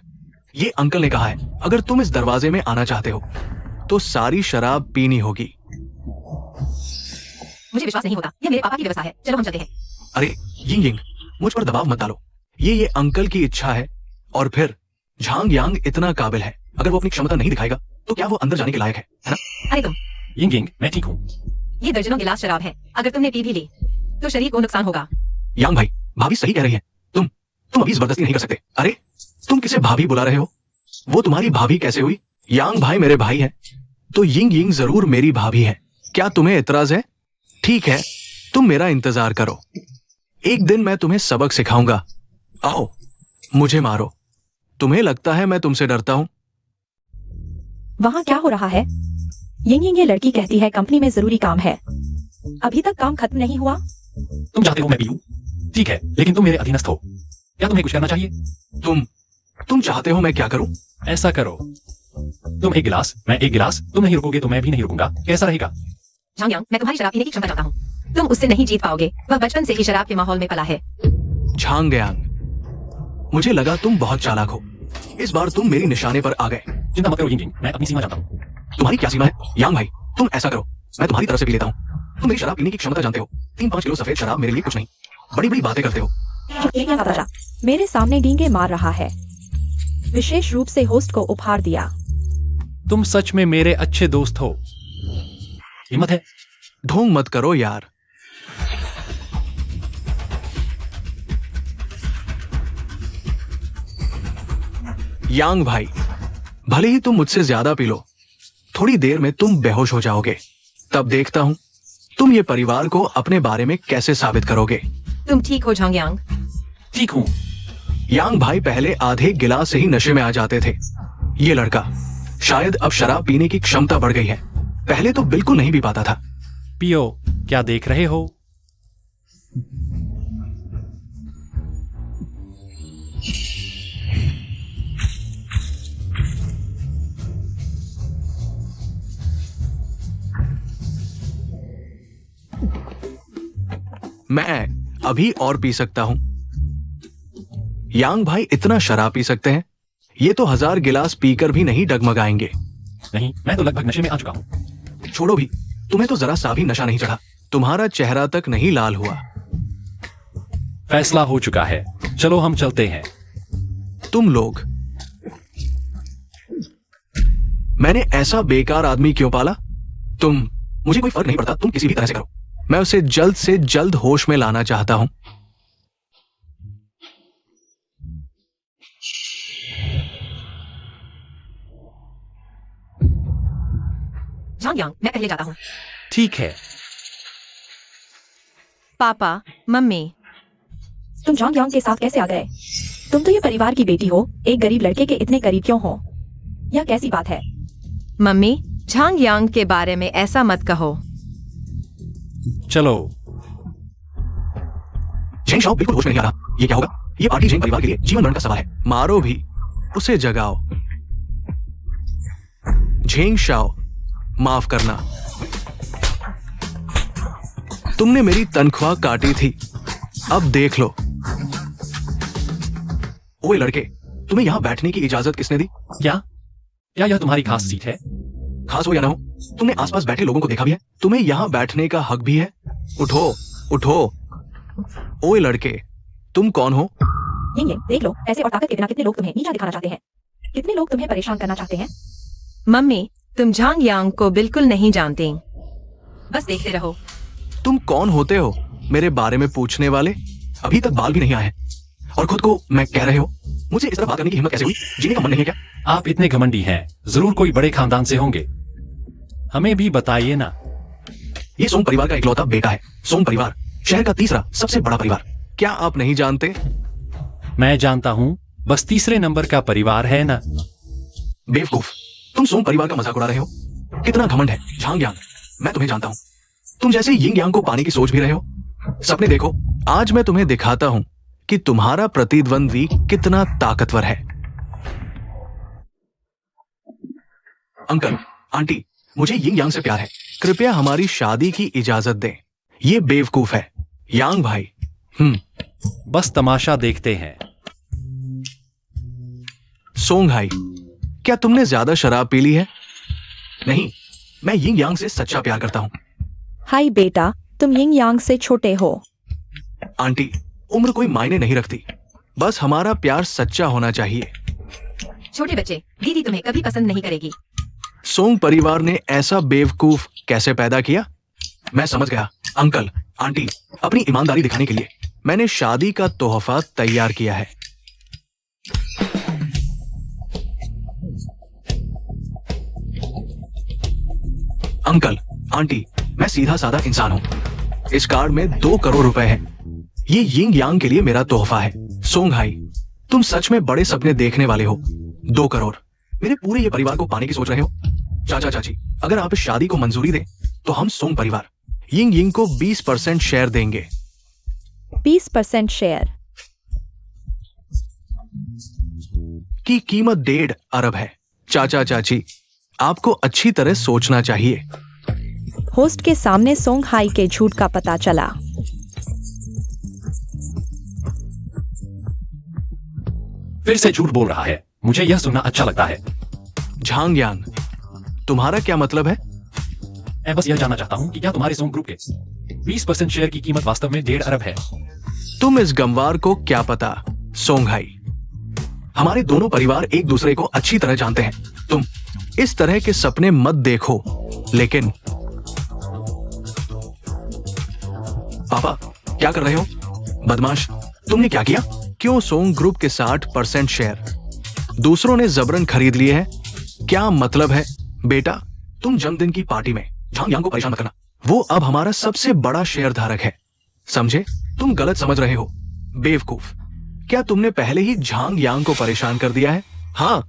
ये अंकल ने कहा है, अगर तुम इस दरवाजे में आना चाहते हो तो सारी शराब पीनी होगी। मुझे विश्वास नहीं होता, यह मेरे पापा की व्यवस्था है। चलो हम चलते हैं। अरे यिंग यिंग, मुझ पर दबाव मत डालो। ये अंकल की इच्छा है, और फिर झांगयांग इतना काबिल है, अगर वो अपनी क्षमता नहीं दिखाएगा तो क्या वो अंदर जाने के लायक है ना? अरे तुम, यिंग यिंग, मैं ठीक हूँ। ये दर्जनों गिलास शराब है, अगर तुमने पी भी ली तो शरीर को नुकसान होगा। यांग भाई, भाभी सही कह रही है। तुम अभी जबरदस्ती नहीं कर सकते। अरे तुम किसे भाभी बुला रहे हो? वो तुम्हारी भाभी कैसे हुई? यांग भाई मेरे भाई हैं, तो यिंग यिंग जरूर मेरी भाभी है। क्या तुम्हें इतराज है? ठीक है, तुम मेरा इंतजार करो। एक दिन मैं तुम्हें सबक सिखाऊंगा। आओ, मुझे मारो। तुम्हें लगता है मैं तुमसे डरता हूं? वहाँ क्या हो रहा है? यिंग यिंग, ये लड़की कहती है कंपनी में जरूरी काम है। अभी तक काम खत्म नहीं हुआ। तुम चाहते हो मैं पीऊं? ठीक है, लेकिन तुम मेरे अधीनस्थ हो। क्या तुम्हें कुछ करना चाहिए? तुम चाहते हो मैं क्या करूं? ऐसा करो, तुम एक गिलास, मैं एक गिलास, तुम नहीं रुकोगे तो मैं भी नहीं रुकूंगा। कैसा रहेगा? झांगयांग, मैं तुम्हारी शराब पीने की क्षमता चाहता हूँ। तुम उससे नहीं जीत पाओगे, वह बचपन से ही शराब के माहौल में पला है। झांगयांग, मुझे लगा तुम बहुत चालाक हो। इस बार तुम मेरी निशाने पर आ गए। चिंता मत करो यिंग, मैं अपनी सीमा जानता हूँ। तुम्हारी क्या सीमा है यांग भाई? तुम ऐसा करो, मैं तुम्हारी तरफ से पी लेता हूँ। तुम मेरी शराब पीने की क्षमता जानते हो। 3-5 किलो सफेद शराब मेरे लिए कुछ नहीं। बड़ी बड़ी बातें करते हो। मेरे सामने डींगे मार रहा है, विशेष रूप से होस्ट को उपहार दिया। तुम सच में मेरे अच्छे दोस्त हो। हिम्मत है? ढोंग मत करो यार। यांग भाई, भले ही तुम मुझसे ज्यादा पी लो, थोड़ी देर में तुम बेहोश हो जाओगे। तब देखता हूं तुम ये परिवार को अपने बारे में कैसे साबित करोगे। तुम ठीक हो झांगयांग? ठीक हूँ। यांग भाई पहले आधे गिलास से ही नशे में आ जाते थे। ये लड़का शायद अब शराब पीने की क्षमता बढ़ गई है। पहले तो बिल्कुल नहीं पी पाता था। पियो, क्या देख रहे हो? मैं अभी और पी सकता हूं। यांग भाई इतना शराब पी सकते हैं? ये तो 1000 गिलास पीकर भी नहीं डगमगाएंगे। नहीं, मैं तो लगभग नशे में आ चुका हूँ। छोड़ो भी, तुम्हें तो जरा सा भी नशा नहीं चढ़ा। तुम्हारा चेहरा तक नहीं लाल हुआ। फैसला हो चुका है, चलो हम चलते हैं। तुम लोग, मैंने ऐसा बेकार आदमी क्यों पाला? मुझे कोई फर्क नहीं पड़ता, तुम किसी भी तरह से करो। मैं उसे जल्द से जल्द होश में लाना चाहता हूं। झांगयांग, मैं पहले जाता हूँ। ठीक है। पापा, मम्मी, तुम झांगयांग के साथ कैसे आ गए? तुम तो ये परिवार की बेटी हो, एक गरीब लड़के के इतने करीब क्यों हो? यह कैसी बात है? मम्मी, झांगयांग के बारे में ऐसा मत कहो। चलो। झेंग शाओ बिल्कुल होश में नहीं आ रहा। ये क्या होगा? ये पार्टी झेंग परिवार के लिए जीवन मरण का सवाल है। मारो भी, उसे जगाओ। झेंग शाओ, माफ करना, तुमने मेरी तनख्वाह काटी थी, अब देख लो। ओए लड़के, तुम्हें यहां बैठने की इजाजत किसने दी? क्या यह तुम्हारी खास सीट है? खास हो या ना हो, तुमने आसपास बैठे लोगों को देखा भी है। तुम्हें यहां बैठने का हक भी है। उठो उठो। ओए लड़के, तुम कौन हो? ये देख लो, पैसे और ताकत के बिना कितने लोग तुम्हें नीचा दिखाना चाहते हैं, कितने लोग तुम्हें परेशान करना चाहते हैं। मम्मी, तुम झांगयांग को बिल्कुल नहीं जानते, बस देखते रहो। तुम कौन होते हो मेरे बारे में पूछने वाले? अभी तक बाल भी नहीं आए और खुद को मैं कह रहे हो। मुझे इस तरह बात करने की हिम्मत कैसे हुई? जीने का मन नहीं है क्या? आप इतने घमंडी हैं, जरूर कोई बड़े खानदान से होंगे। हमें भी बताइए ना। ये सोंग परिवार का इकलौता बेटा है। सोंग परिवार शहर का तीसरा सबसे बड़ा परिवार। क्या आप नहीं जानते? मैं जानता हूँ, बस तीसरे नंबर का परिवार है ना। बेवकूफ, तुम सोंग परिवार का मजाक उड़ा रहे हो। कितना घमंड है झांगयांग, मैं तुम्हें जानता हूं। तुम जैसे यिंग यांग को पाने की सोच भी रहे हो। सपने देखो, आज मैं तुम्हें दिखाता हूं कि तुम्हारा प्रतिद्वंदी कितना ताकतवर है। अंकल, आंटी, मुझे यिंग यांग से प्यार है। कृपया हमारी शादी की इजाजत दें। ये बेवकूफ है। यांग भाई, बस तमाशा देखते हैं। सोंग हाई, क्या तुमने ज्यादा शराब पी ली है? नहीं, मैं यिंग यांग से सच्चा प्यार करता हूं। हाय बेटा, तुम यिंग यांग से छोटे हो। आंटी, उम्र कोई मायने नहीं रखती, बस हमारा प्यार सच्चा होना चाहिए। छोटे बच्चे, दीदी तुम्हें कभी पसंद नहीं करेगी। सोंग परिवार ने ऐसा बेवकूफ कैसे पैदा किया? मैं समझ गया। अंकल, आंटी, अपनी ईमानदारी दिखाने के लिए मैंने शादी का तोहफा तैयार किया है। अंकल, आंटी, मैं सीधा साधा इंसान हूं। इस कार्ड में 2 करोड़ रुपए हैं। ये यिंग यांग के लिए मेरा तोहफा है। सोंग हाई, तुम सच में बड़े सपने देखने वाले हो। 2 करोड़ मेरे पूरे ये परिवार को पाने की सोच रहे हो? चाचा चाची, अगर आप इस शादी को मंजूरी दें तो हम सोंग परिवार यिंग यिंग को 20% शेयर देंगे। 20% शेयर की कीमत 1.5 अरब है। चाचा चाची, आपको अच्छी तरह सोचना चाहिए। होस्ट के सामने सोंग हाई के झूठ का पता चला। फिर से झूठ बोल रहा है। मुझे यह सुनना अच्छा लगता है। झांग यांग, तुम्हारा क्या मतलब है? मैं बस यह जानना चाहता हूं कि क्या तुम्हारे सोंग ग्रुप के 20% शेयर की कीमत वास्तव में 1.5 अरब है? तुम इस गंवार को क्या पता सोंघाई। हमारे दोनों परिवार एक दूसरे को अच्छी तरह जानते हैं। तुम इस तरह के सपने मत देखो। लेकिन पापा क्या कर रहे हो? बदमाश, तुमने क्या किया? क्यों सोंग ग्रुप के 60% शेयर दूसरों ने जबरन खरीद लिए हैं? क्या मतलब है? बेटा, तुम जन्मदिन की पार्टी में झांग यांग को परेशान मत करना। वो अब हमारा सबसे बड़ा शेयर धारक है, समझे? तुम गलत समझ रहे हो बेवकूफ। क्या तुमने पहले ही झांग यांग को परेशान कर दिया है? हाँ,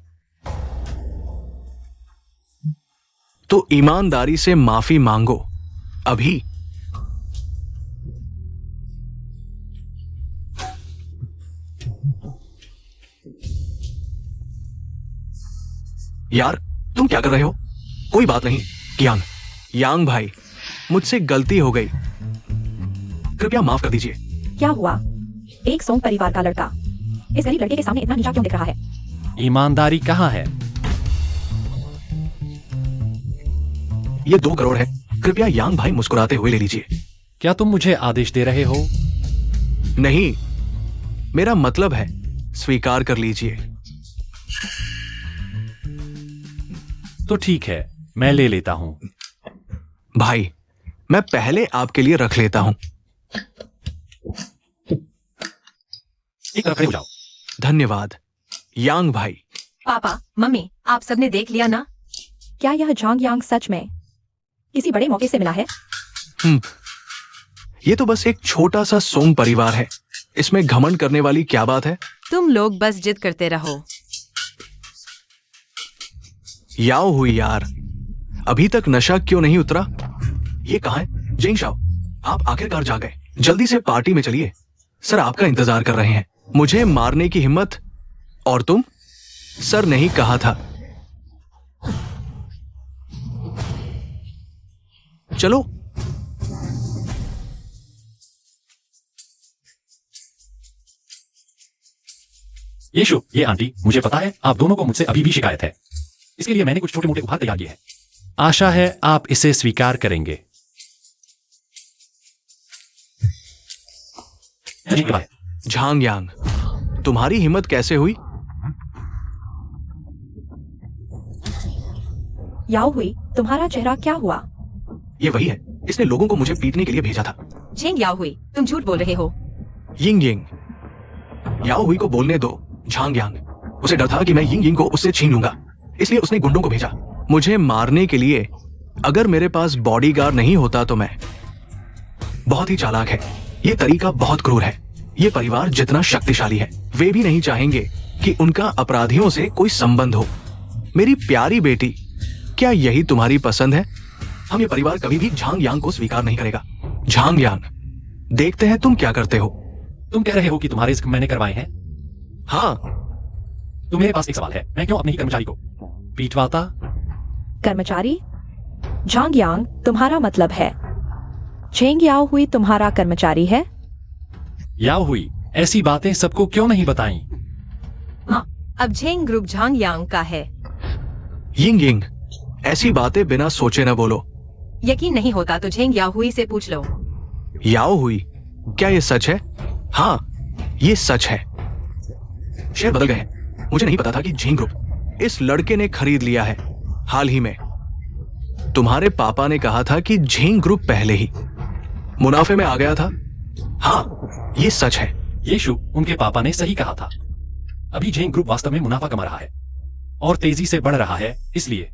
तो ईमानदारी से माफी मांगो अभी। यार, तुम क्या कर रहे हो? कोई बात नहीं यांग। यांग भाई, मुझसे गलती हो गई, कृपया माफ कर दीजिए। क्या हुआ? एक सोंग परिवार का लड़का इस गरीब लड़के के सामने इतना नीचा क्यों दिख रहा है? ईमानदारी कहाँ है? ये 2 करोड़ है, कृपया यांग भाई मुस्कुराते हुए ले लीजिए। क्या तुम मुझे आदेश दे रहे हो? नहीं, मेरा मतलब है स्वीकार कर लीजिए। तो ठीक है, मैं ले लेता हूं। भाई, मैं पहले आपके लिए रख लेता हूं। एक तरफ खड़े हो जाओ। धन्यवाद यांग भाई। पापा, मम्मी, आप सबने देख लिया ना? क्या यह झांग यांग सच में किसी बड़े मौके से मिला है? ये तो बस एक छोटा सा सोंग परिवार है, इसमें घमंड करने वाली क्या बात है? तुम लोग बस जिद करते रहो। याओ हुई यार, अभी तक नशा क्यों नहीं उतरा? ये कहाँ है? जिंग शाओ, आप आखिरकार जा गए। जल्दी से पार्टी में चलिए, सर आपका इंतजार कर रहे हैं। मुझे मारने की हिम्मत? और तुम? सर नहीं कहा था। चलो। यीशु, ये आंटी, मुझे पता है आप दोनों को मुझसे अभी भी शिकायत है। इसके लिए मैंने कुछ छोटे मोटे उपहार तैयार किए हैं। आशा है आप इसे स्वीकार करेंगे। झांग यांग, तुम्हारी हिम्मत कैसे हुई? याओ हुई, तुम्हारा चेहरा क्या हुआ? ये वही है, इसने लोगों को मुझे पीटने के लिए भेजा था। झेंग याओ हुई, तुम झूठ बोल रहे हो। यिंग यिंग, याओ हुई को बोलने दो झांग यांग। उसे डर था कि मैं यिंग यिंग को उससे छीन लूंगा, इसलिए उसने गुंडों को भेजा मुझे मारने के लिए। अगर मेरे पास बॉडीगार्ड नहीं होता तो मैं। बहुत ही चालाक है, ये तरीका बहुत क्रूर है। ये परिवार जितना शक्तिशाली है, वे भी नहीं चाहेंगे कि उनका अपराधियों से कोई संबंध हो। मेरी प्यारी बेटी, क्या यही तुम्हारी पसंद है? हम ये परिवार कभी भी झांग यांग को स्वीकार नहीं करेगा। झांग यांग, देखते हैं तुम क्या करते हो। तुम कह रहे हो कि तुम्हारे रिस्क मैंने करवाए हैं? हाँ। तो मेरे पास एक सवाल है, मैं क्यों अपने ही कर्मचारी को पीटवाता? कर्मचारी? झांग यांग, तुम्हारा मतलब है झेंग याओ हुई तुम्हारा कर्मचारी है? याओ हुई, ऐसी बातें सबको क्यों नहीं बताई? हाँ, अब झेंग ग्रुप झांग यांग का है। यिंग यिंग, ऐसी बातें बिना सोचे न बोलो। यकीन नहीं होता तो झेंग याओ हुई से पूछ लो। याओ हुई, क्या ये सच है? हाँ, ये सच है। शेयर बदल गए हैं। मुझे नहीं पता था कि झेंग ग्रुप इस लड़के ने खरीद लिया है हाल ही में। तुम्हारे पापा ने कहा था कि झेंग ग्रुप पहले ही मुनाफे में आ गया था। हाँ, ये सच है। यीशु, उनके पापा ने सही कहा था। अभी झेंग ग्रुप वास्तव में मुनाफा कमा रहा है और तेजी से बढ़ रहा है, इसलिए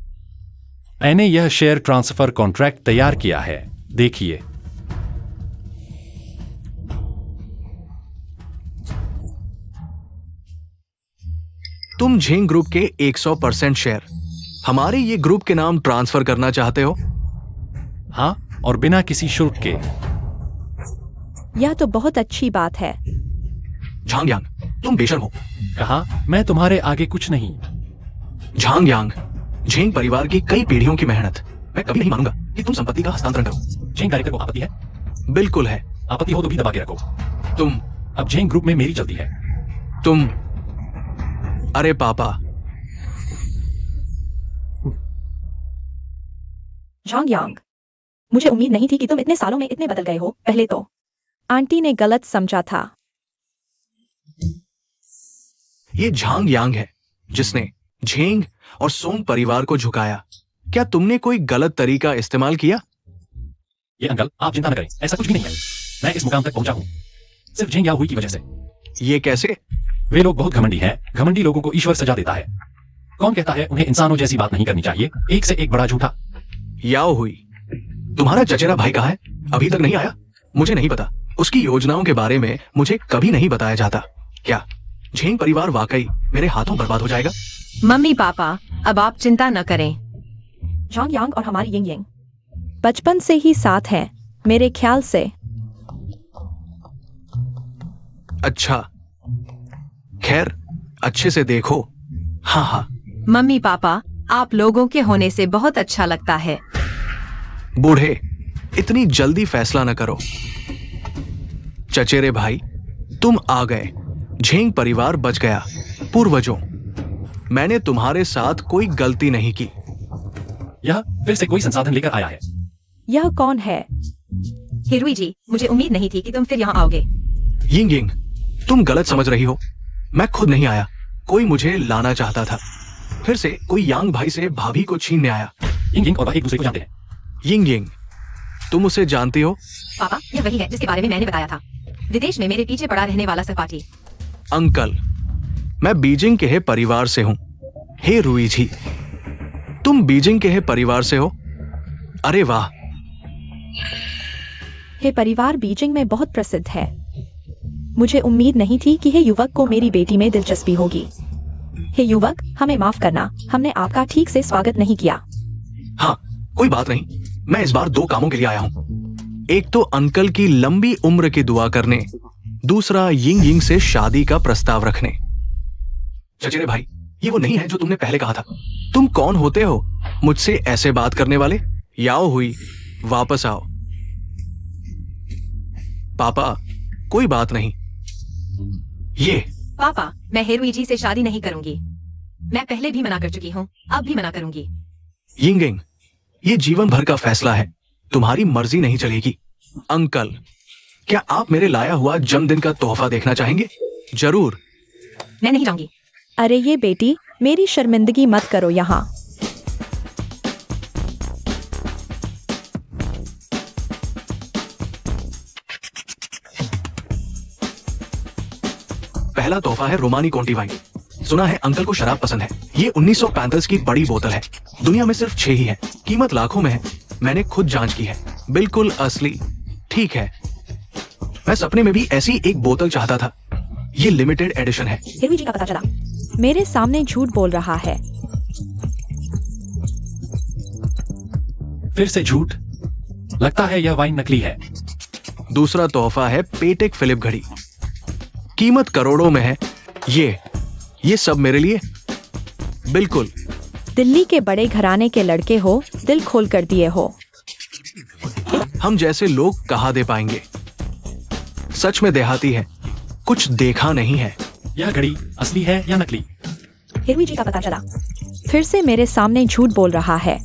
मैंने यह शेयर ट्रांसफर कॉन्ट्रैक्ट तैयार किया है। देखिए। तुम झेंग ग्रुप के 100% शेयर हमारे ये ग्रुप के नाम ट्रांसफर करना चाहते हो? हाँ, और बिना किसी शुल्क के। यह तो बहुत अच्छी बात है। झांग यांग, तुम बेशर्म हो। कहा, मैं तुम्हारे आगे कुछ नहीं। झांग यांग, झेंग परिवार की कई पीढ़ियों की मेहनत, मैं कभी नहीं मानूंगा कि तुम संपत्ति का हस्तांतरण करो। झेंग डायरेक्टर को आपत्ति है? बिल्कुल है। आपत्ति हो तो भी दबा के रखो। तुम अब झेंग ग्रुप में मेरी चलती है। तुम अरे पापा, झांग यांग, मुझे उम्मीद नहीं थी कि तुम इतने सालों में इतने बदल गए हो। पहले तो आंटी ने गलत समझा था। ये झांग यांग है जिसने झेंग और सोंग परिवार को झुकाया। क्या तुमने कोई गलत तरीका इस्तेमाल किया? ये अंकल, आप चिंता न करें, ऐसा कुछ भी नहीं है। मैं इस मुकाम तक पहुंचा हूं सिर्फ झेंग याओ हुई की वजह से। ये कैसे? वे लोग बहुत घमंडी हैं। घमंडी लोगों को ईश्वर सजा देता है। कौन कहता है उन्हें इंसानों जैसी बात नहीं करनी चाहिए? एक से एक बड़ा झूठा। याओ हुई, तुम्हारा चचेरा भाई कहाँ है? अभी तक नहीं आया? मुझे नहीं पता। उसकी योजनाओं के बारे में मुझे कभी नहीं बताया जाता। क्या झेंग परिवार वाकई मेरे हाथों बर्बाद हो जाएगा? मम्मी पापा, अब आप चिंता न करें। झांग यांग और हमारी यिंग यिंग बचपन से ही साथ हैं, मेरे ख्याल से। अच्छा, खैर अच्छे से देखो। हाँ हाँ। मम्मी पापा, आप लोगों के होने से बहुत अच्छा लगता है। बूढ़े, इतनी जल्दी फैसला न करो। चचेरे भाई, तुम आ गए। झेंग परिवार बच गया। पूर्वजों, मैंने तुम्हारे साथ कोई गलती नहीं की। यह फिर से कोई संसाधन लेकर आया है। यह कौन है? हिरुई जी, मुझे उम्मीद नहीं थी कि तुम फिर यहाँ आओगे। यिंग यिंग, तुम गलत समझ रही हो। मैं खुद नहीं आया, कोई मुझे लाना चाहता था। फिर से कोई यांग भाई से भाभी को छीनने आया। यिंग यिंग और वह एक दूसरे को जानते हैं। यिंग यिंग, तुम उसे जानती हो? पापा, यह वही है जिसके बारे में मैंने बताया था। विदेश में मेरे पीछे पड़ा रहने वाला सहपाठी। अंकल, मैं बीजिंग के परिवार से हूं। हे रुई जी, तुम बीजिंग के परिवार से हो? अरे वाह। हे परिवार बीजिंग में बहुत प्रसिद्ध है। मुझे उम्मीद नहीं थी कि हे युवक को मेरी बेटी में दिलचस्पी होगी। हे युवक, हमें माफ करना, हमने आपका ठीक से स्वागत नहीं किया। हाँ, कोई बात नहीं। मैं इस बार 2 कामों के लिए आया हूं। एक तो अंकल की लंबी उम्र की दुआ करने, दूसरा यिंग यिंग से शादी का प्रस्ताव रखने। चचेरे भाई, ये वो नहीं है जो तुमने पहले कहा था। तुम कौन होते हो मुझसे ऐसे बात करने वाले? याओ हुई, वापस आओ। पापा, कोई बात नहीं। ये पापा, मैं हिरुई जी से शादी नहीं करूंगी। मैं पहले भी मना कर चुकी हूँ, अब भी मना करूंगी। यिंग यिंग, ये जीवन भर का फैसला है, तुम्हारी मर्जी नहीं चलेगी। अंकल, क्या आप मेरे लाया हुआ जन्मदिन का तोहफा देखना चाहेंगे? जरूर। मैं नहीं जाऊंगी। अरे ये बेटी, मेरी शर्मिंदगी मत करो यहाँ। पहला तोहफा है रोमानी कोंटी वाइन। सुना है अंकल को शराब पसंद है। ये 1935 की बड़ी बोतल है। दुनिया में सिर्फ 6 ही है। कीमत लाखों में है। मैंने खुद जांच की है, बिल्कुल असली। ठीक है, मैं सपने में भी ऐसी एक बोतल चाहता था। ये लिमिटेड एडिशन है। हिरुई जी का पता चला। मेरे सामने झूठ बोल रहा है। फिर से झूठ। लगता है यह वाइन नकली है। दूसरा तोहफा है पेटेक फिलिप घड़ी। कीमत करोड़ों में है। ये सब मेरे लिए। बिल्कुल। दिल्ली के बड़े घराने के लड़के हो, दिल खोल कर दिए हो। हम जैसे लोग कहाँ दे पाएंगे। सच में देहाती है, कुछ देखा नहीं है। यह घड़ी असली है या नकली? हिरुई जी का पता चला। फिर से मेरे सामने झूठ बोल रहा है।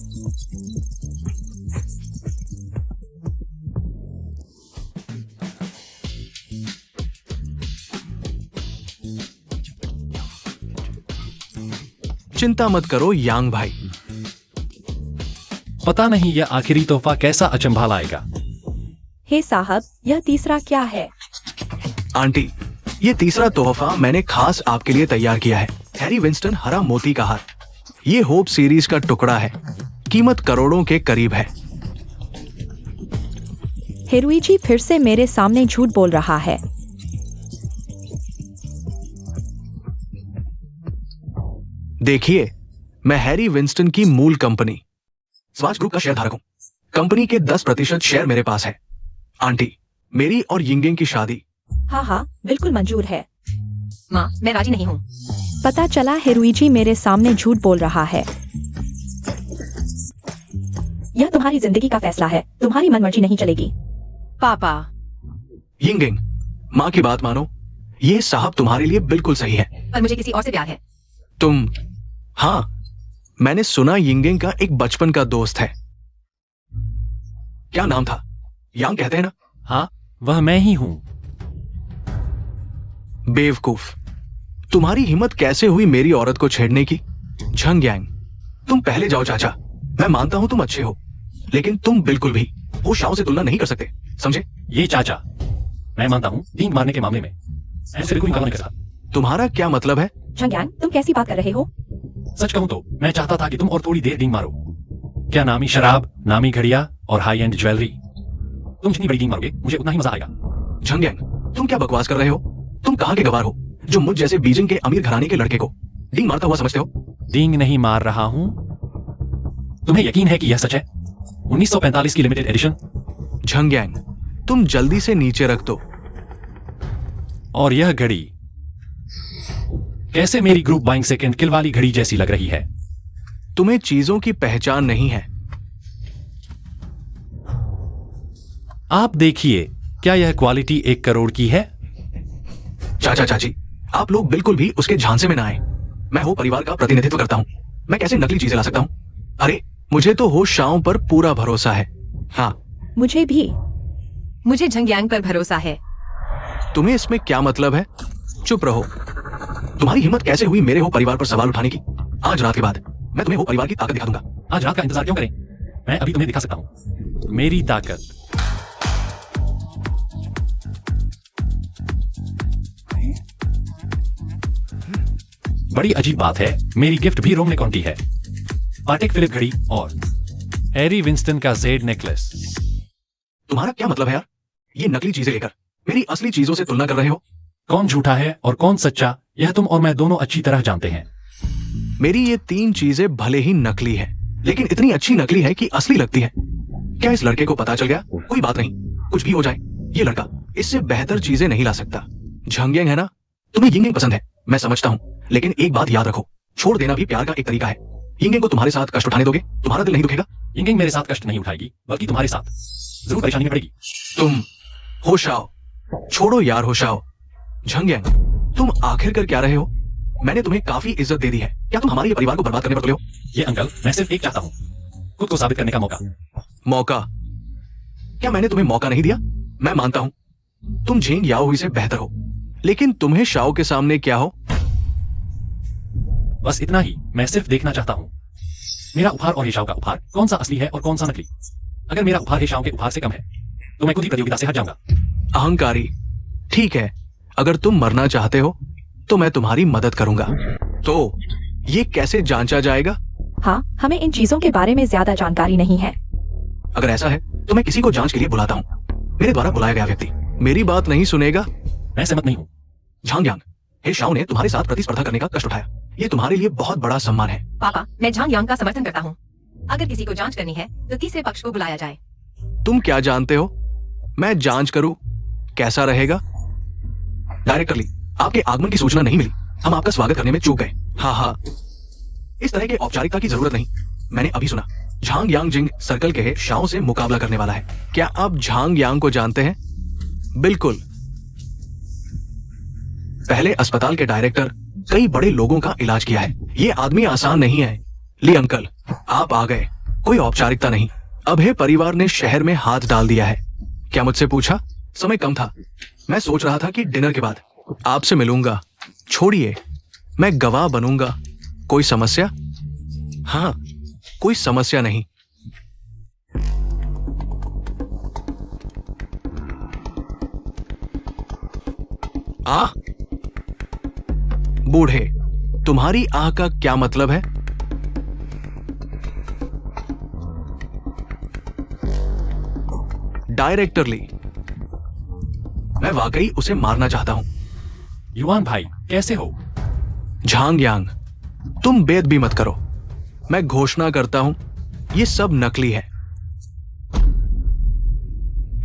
चिंता मत करो यांग भाई। पता नहीं यह आखिरी तोहफा कैसा अचंभा लाएगा। हे साहब, यह तीसरा क्या है? आंटी, ये तीसरा तोहफा मैंने खास आपके लिए तैयार किया है। हैरी विंस्टन हरा मोती का हार। ये होप सीरीज का टुकड़ा है। कीमत करोड़ों के करीब है। हिरुई फिर से मेरे सामने झूठ बोल रहा है। देखिए, मैं हैरी विंस्टन की मूल कंपनी स्वाच ग्रुप का शेयर धारक हूं। कंपनी के 10% शेयर मेरे पास है। आंटी, मेरी और यिंगिंग की शादी। हाँ हाँ, बिल्कुल मंजूर है। माँ, मैं राजी नहीं हूँ। पता चला हिरुई मेरे सामने झूठ बोल रहा है। यह तुम्हारी जिंदगी का फैसला है, तुम्हारी मनमर्जी नहीं चलेगी। पापा, यिंगिंग, माँ की बात मानो। ये साहब तुम्हारे लिए बिल्कुल सही है। पर मुझे किसी और से प्यार है। तुम? हाँ, मैंने सुना यिंगिंग का एक बचपन का दोस्त है। क्या नाम था? यांग कहते हैं ना? हाँ, वह मैं ही हूं। बेवकूफ, तुम्हारी हिम्मत कैसे हुई मेरी औरत को छेड़ने की? झंग यांग, तुम पहले जाओ चाचा। मैं मानता हूं तुम अच्छे हो, लेकिन तुम बिल्कुल भी वो शाओ से तुलना नहीं कर सकते, समझे? ये चाचा, मैं मानता हूं डींग मारने के मामले में ऐसे बिल्कुल नहीं कर सकता। तुम्हारा क्या मतलब है? झंग्यांग, तुम कैसी बात कर रहे हो? सच कहूं तो मैं चाहता था कि तुम और थोड़ी देर डींग मारो। क्या नामी शराब, नामी घड़ियां और हाई एंड ज्वेलरी, तुम जितनी बड़ी डींग मारोगे मुझे उतना ही मजा आएगा। झंग यांग, तुम क्या बकवास कर रहे हो? तुम कहां के गवार हो जो मुझ जैसे बीजिंग के अमीर घराने के लड़के को डींग मारता हुआ समझते हो? डींग नहीं मार रहा हूं। तुम्हें यकीन है कि यह सच है? 1945 की लिमिटेड एडिशन। झंग यांग, तुम जल्दी से नीचे रख दो। और यह घड़ी कैसे मेरी ग्रुप बाइंग सेकंड किल वाली घड़ी जैसी लग रही है? तुम्हें चीजों की पहचान नहीं है। आप देखिए, क्या यह क्वालिटी 1 करोड़ की है? चाचा चाची, आप लोग बिल्कुल भी उसके झांसे में ना आए। मैं हो परिवार का प्रतिनिधित्व करता हूं, मैं कैसे नकली चीजें ला सकता हूं? अरे, मुझे तो हो शाओ पर पूरा भरोसा है। हाँ, मुझे भी। मुझे झंग्यांग पर भरोसा है। तुम्हें इसमें क्या मतलब है? चुप रहो। तुम्हारी हिम्मत कैसे हुई मेरे हो परिवार पर सवाल उठाने की? आज रात के बाद मैं तुम्हें हो परिवार की ताकत दिखा दूंगा। आज रात का इंतजार क्यों करें? मैं अभी तुम्हें दिखा सकता हूं मेरी ताकत। बड़ी अजीब बात है, मेरी गिफ्ट भी रोमने कॉन्टी है। पाटेक फिलिप घड़ी और हैरी विंस्टन का जेड नेकलेस। तुम्हारा क्या मतलब है यार? ये नकली चीजें लेकर मेरी असली चीजों से तुलना कर रहे हो? कौन झूठा है और कौन सच्चा, यह तुम और मैं दोनों अच्छी तरह जानते हैं। मेरी ये 3 चीजें भले ही नकली है, लेकिन इतनी अच्छी नकली है कि असली लगती है। क्या इस लड़के को पता चल गया? कोई बात नहीं, कुछ भी हो जाए, ये लड़का इससे बेहतर चीजें नहीं ला सकता। झंग यांग है ना? तुम्हें यिंग पसंद है, मैं समझता हूं, लेकिन एक बात याद रखो, छोड़ देना भी प्यार का एक तरीका है। यिंग को तुम्हारे साथ कष्ट उठाने दोगे, तुम्हारा दिल नहीं दुखेगा? यिंग मेरे साथ कष्ट नहीं उठाएगी, बल्कि तुम्हारे साथ जरूर परेशानी में पड़ेगी। तुम हो शाओ, छोड़ो यार हो शाओ। झंग यांग, तुम आखिर कर क्या रहे हो? मैंने तुम्हें काफी इज्जत दे दी है, क्या तुम हमारे परिवार को बर्बाद करने पर तुले हो? ये अंकल, मैं सिर्फ एक चाहता हूं, खुद को साबित करने का मौका। मौका? क्या मैंने तुम्हें मौका नहीं दिया? मैं मानता हूं तुम झेंग याओ हुई से बेहतर हो, लेकिन तुम्हें शाओ के सामने क्या हो? बस इतना ही, मैं सिर्फ देखना चाहता हूं मेरा उपहार और हेशाओ का उपहार कौन सा असली है और कौन सा नकली। अगर मेरा उपहार हेशाओ के उपहार से कम है तो मैं खुद ही प्रतियोगिता से हट जाऊंगा। अहंकारी, ठीक है, अगर तुम मरना चाहते हो तो मैं तुम्हारी मदद करूंगा। तो ये कैसे जांचा जाएगा? हाँ, हमें इन चीजों के बारे में ज्यादा जानकारी नहीं है। अगर ऐसा है तो मैं किसी को जांच के लिए बुलाता हूं। मेरे द्वारा बुलाया गया व्यक्ति मेरी बात नहीं सुनेगा। मैं सहमत नहीं हूं। झांग यांग, हे शाओ ने तुम्हारे साथ प्रतिस्पर्धा करने का कष्ट उठाया, ये तुम्हारे लिए बहुत बड़ा सम्मान है। पापा, मैं झंग्यांग का समर्थन करता हूँ। अगर किसी को जांच करनी है तो तीसरे पक्ष को बुलाया जाए। तुम क्या जानते हो? मैं जांच करूं, कैसा रहेगा? डायरेक्टरली, आपके आगमन की सूचना नहीं मिली, हम आपका स्वागत करने में चूक गए। हाँ हाँ, इस तरह की औपचारिकता की जरूरत नहीं। मैंने अभी सुना झांग यांग जिंग सर्कल के शाओ से मुकाबला करने वाला है। क्या आप झांग यांग को जानते हैं? बिल्कुल। पहले अस्पताल के डायरेक्टर, कई बड़े लोगों का इलाज किया है। ये आदमी आसान नहीं है। ली अंकल, आप आ गए, कोई औपचारिकता नहीं। अभय परिवार ने शहर में हाथ डाल दिया है। क्या मुझसे पूछा? समय कम था, मैं सोच रहा था कि डिनर के बाद आपसे मिलूंगा। छोड़िए, मैं गवाह बनूंगा। कोई समस्या? हाँ, कोई समस्या नहीं। आह, बूढ़े, तुम्हारी आह का क्या मतलब है? डायरेक्टरली, मैं वाकई उसे मारना चाहता हूं। युवान भाई, कैसे हो? झांग यांग, तुम बेदबी मत करो। मैं घोषणा करता हूं, ये सब नकली है,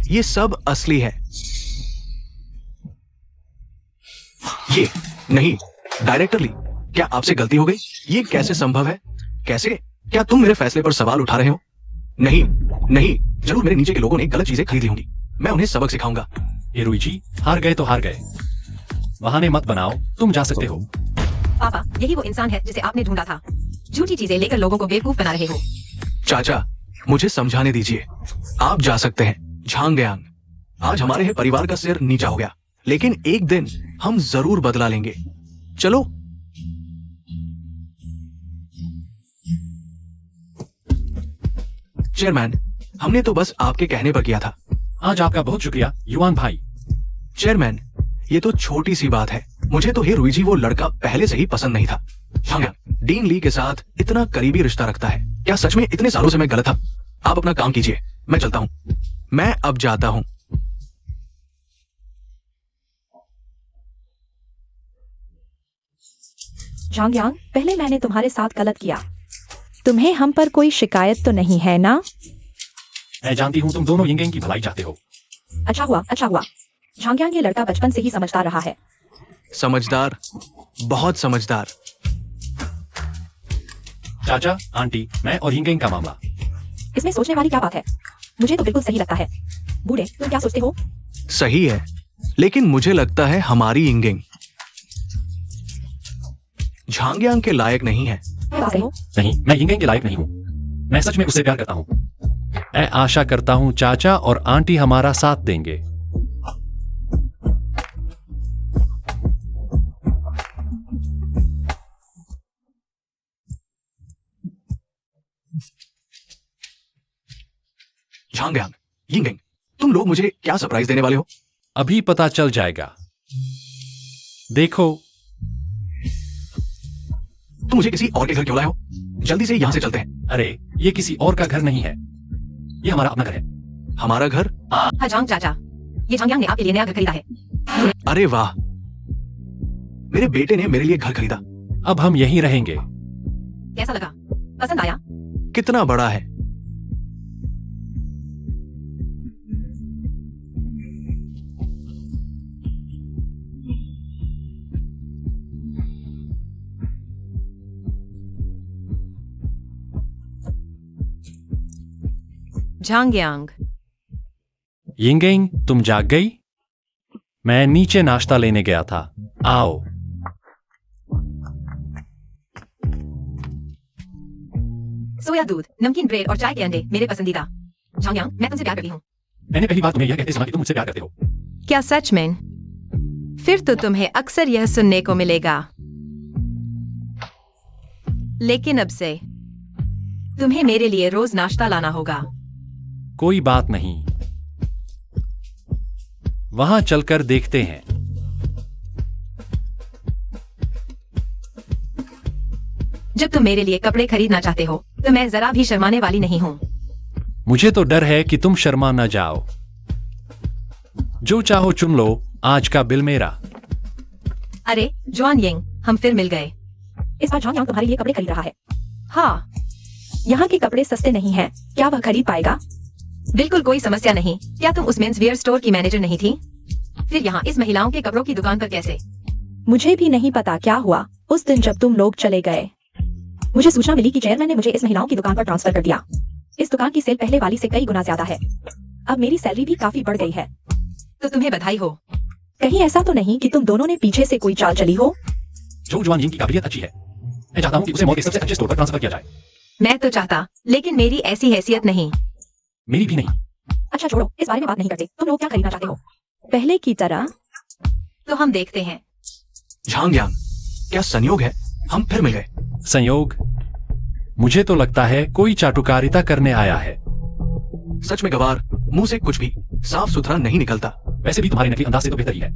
ये सब असली है। ये नहीं। डायरेक्टरली, क्या आपसे गलती हो गई? ये कैसे संभव है? कैसे? क्या तुम मेरे फैसले पर सवाल उठा रहे हो? नहीं नहीं, जरूर मेरे नीचे के लोगों ने गलत चीजें खरीदी होंगी। मैं उन्हें सबक सिखाऊंगा। एरुइची, हार गए तो हार गए, बहाने मत बनाओ, तुम जा सकते हो। पापा, यही वो इंसान है जिसे आपने ढूंढा था। झूठी चीजें लेकर लोगों को बेवकूफ बना रहे हो। चाचा, मुझे समझाने दीजिए। आप जा सकते हैं झांगयांग। आज हमारे परिवार का सिर नीचा हो गया, लेकिन एक दिन हम जरूर बदला लेंगे। चलो। चेयरमैन, हमने तो बस आपके कहने पर किया था। आज आपका बहुत शुक्रिया युवान भाई। चेयरमैन, ये तो छोटी सी बात है। मुझे तो हे रुईजी वो लड़का पहले से ही पसंद नहीं था। झांगयांग डीन ली के साथ इतना करीबी रिश्ता रखता है। क्या सच में इतने सालों से मैं गलत था? आप अपना काम कीजिए, मैं चलता हूं। मैं अब जाता हूं। झांगयांग, पहले मैंने तुम्हारे साथ गलत किया। तुम्हें हम पर कोई शिकायत तो नहीं है ना? मैं जानती हूँ तुम दोनों यिंगयिंग की भलाई चाहते हो। अच्छा हुआ, अच्छा हुआ। झांगयांग ये लड़का बचपन से ही समझदार रहा है। समझदार, बहुत समझदार। चाचा, आंटी, मैं और यिंगयिंग का मामला। इसमें सोचने वाली क्या बात है? मुझे तो बिल्कुल सही लगता है। बूढ़े, तुम क्या सोचते हो? सही है, लेकिन मुझे लगता है हमारी यिंगयिंग झांगयांग के लायक नहीं है। क्या बात हो? नहीं, मैं यिंगयिंग के लायक नहीं हूँ। मैं सच में उससे प्यार करता हूँ। मैं आशा करता हूँ चाचा और आंटी हमारा साथ देंगे। झांगयांग, यिंगयिंग, तुम लोग मुझे क्या सरप्राइज देने वाले हो? अभी पता चल जाएगा। देखो। तुम मुझे किसी और के घर क्यों लाए हो? जल्दी से यहां से चलते हैं। अरे, ये किसी और का घर नहीं है, ये हमारा अपना घर है। हमारा घर? हाँ झांग चाचा, ये झांगयांग ने आपके लिए नया घर खरीदा है। अरे वाह, मेरे बेटे ने मेरे लिए घर खरीदा। अब हम यहीं रहेंगे। कैसा लगा? पसंद आया? कितना बड़ा है? झांगयांग, यिंगयिंग, तुम जाग गई? मैं नीचे नाश्ता लेने गया था। आओ। सोया दूध, नमकीन ब्रेड और चाय के अंडे मेरे पसंदीदा। झांगयांग, मैं तुमसे प्यार करती हूँ। मैंने पहली बार तुम्हें यह कहते सुना कि तुम मुझसे प्यार करते हो। क्या सच में? फिर तो तुम्हें अक्सर यह सुनने को मिलेगा। लेकिन अब से तुम्हें मेरे लिए रोज नाश्ता लाना होगा। कोई बात नहीं, वहां चलकर देखते हैं। जब तुम मेरे लिए कपड़े खरीदना चाहते हो तो मैं जरा भी शर्माने वाली नहीं हूँ। मुझे तो डर है कि तुम शर्मा न जाओ। जो चाहो चुन लो, आज का बिल मेरा। अरे जॉन यिंग, हम फिर मिल गए। इस बार झांगयांग तुम्हारे लिए कपड़े खरीद रहा है। हाँ, यहाँ के कपड़े सस्ते नहीं हैं। क्या वह खरीद पाएगा? बिल्कुल कोई समस्या नहीं। क्या तुम उस मेंस वियर स्टोर की मैनेजर नहीं थी? फिर यहाँ इस महिलाओं के कपड़ों की दुकान पर कैसे? मुझे भी नहीं पता क्या हुआ उस दिन जब तुम लोग चले गए। मुझे सूचना मिली कि चेयरमैन ने मुझे इस महिलाओं की दुकान पर ट्रांसफर कर दिया। इस दुकान की सेल पहले वाली से कई गुना ज्यादा है। अब मेरी सैलरी भी काफी बढ़ गई है। तो तुम्हें बधाई हो। कहीं ऐसा तो नहीं कि तुम दोनों ने पीछे से कोई चाल चली हो? जो जवान यिंग की काबिलियत अच्छी है, मैं चाहता हूं कि उसे मॉल के सबसे अच्छे स्टोर पर ट्रांसफर किया जाए। मैं तो चाहता, लेकिन मेरी ऐसी हैसियत नहीं। मेरी भी नहीं। अच्छा छोड़ो, इस बारे में बात नहीं करते। तुम लोग क्या खरीदना चाहते हो? पहले की तरह। तो हम देखते हैं। झांगयांग, क्या संयोग है हम फिर मिल गए? संयोग? मुझे तो लगता है कोई चाटुकारिता करने आया है। सच में गवार, मुंह से कुछ भी साफ सुथरा नहीं निकलता। वैसे भी तुम्हारे नकली अंदाज से तो बेहतर ही है।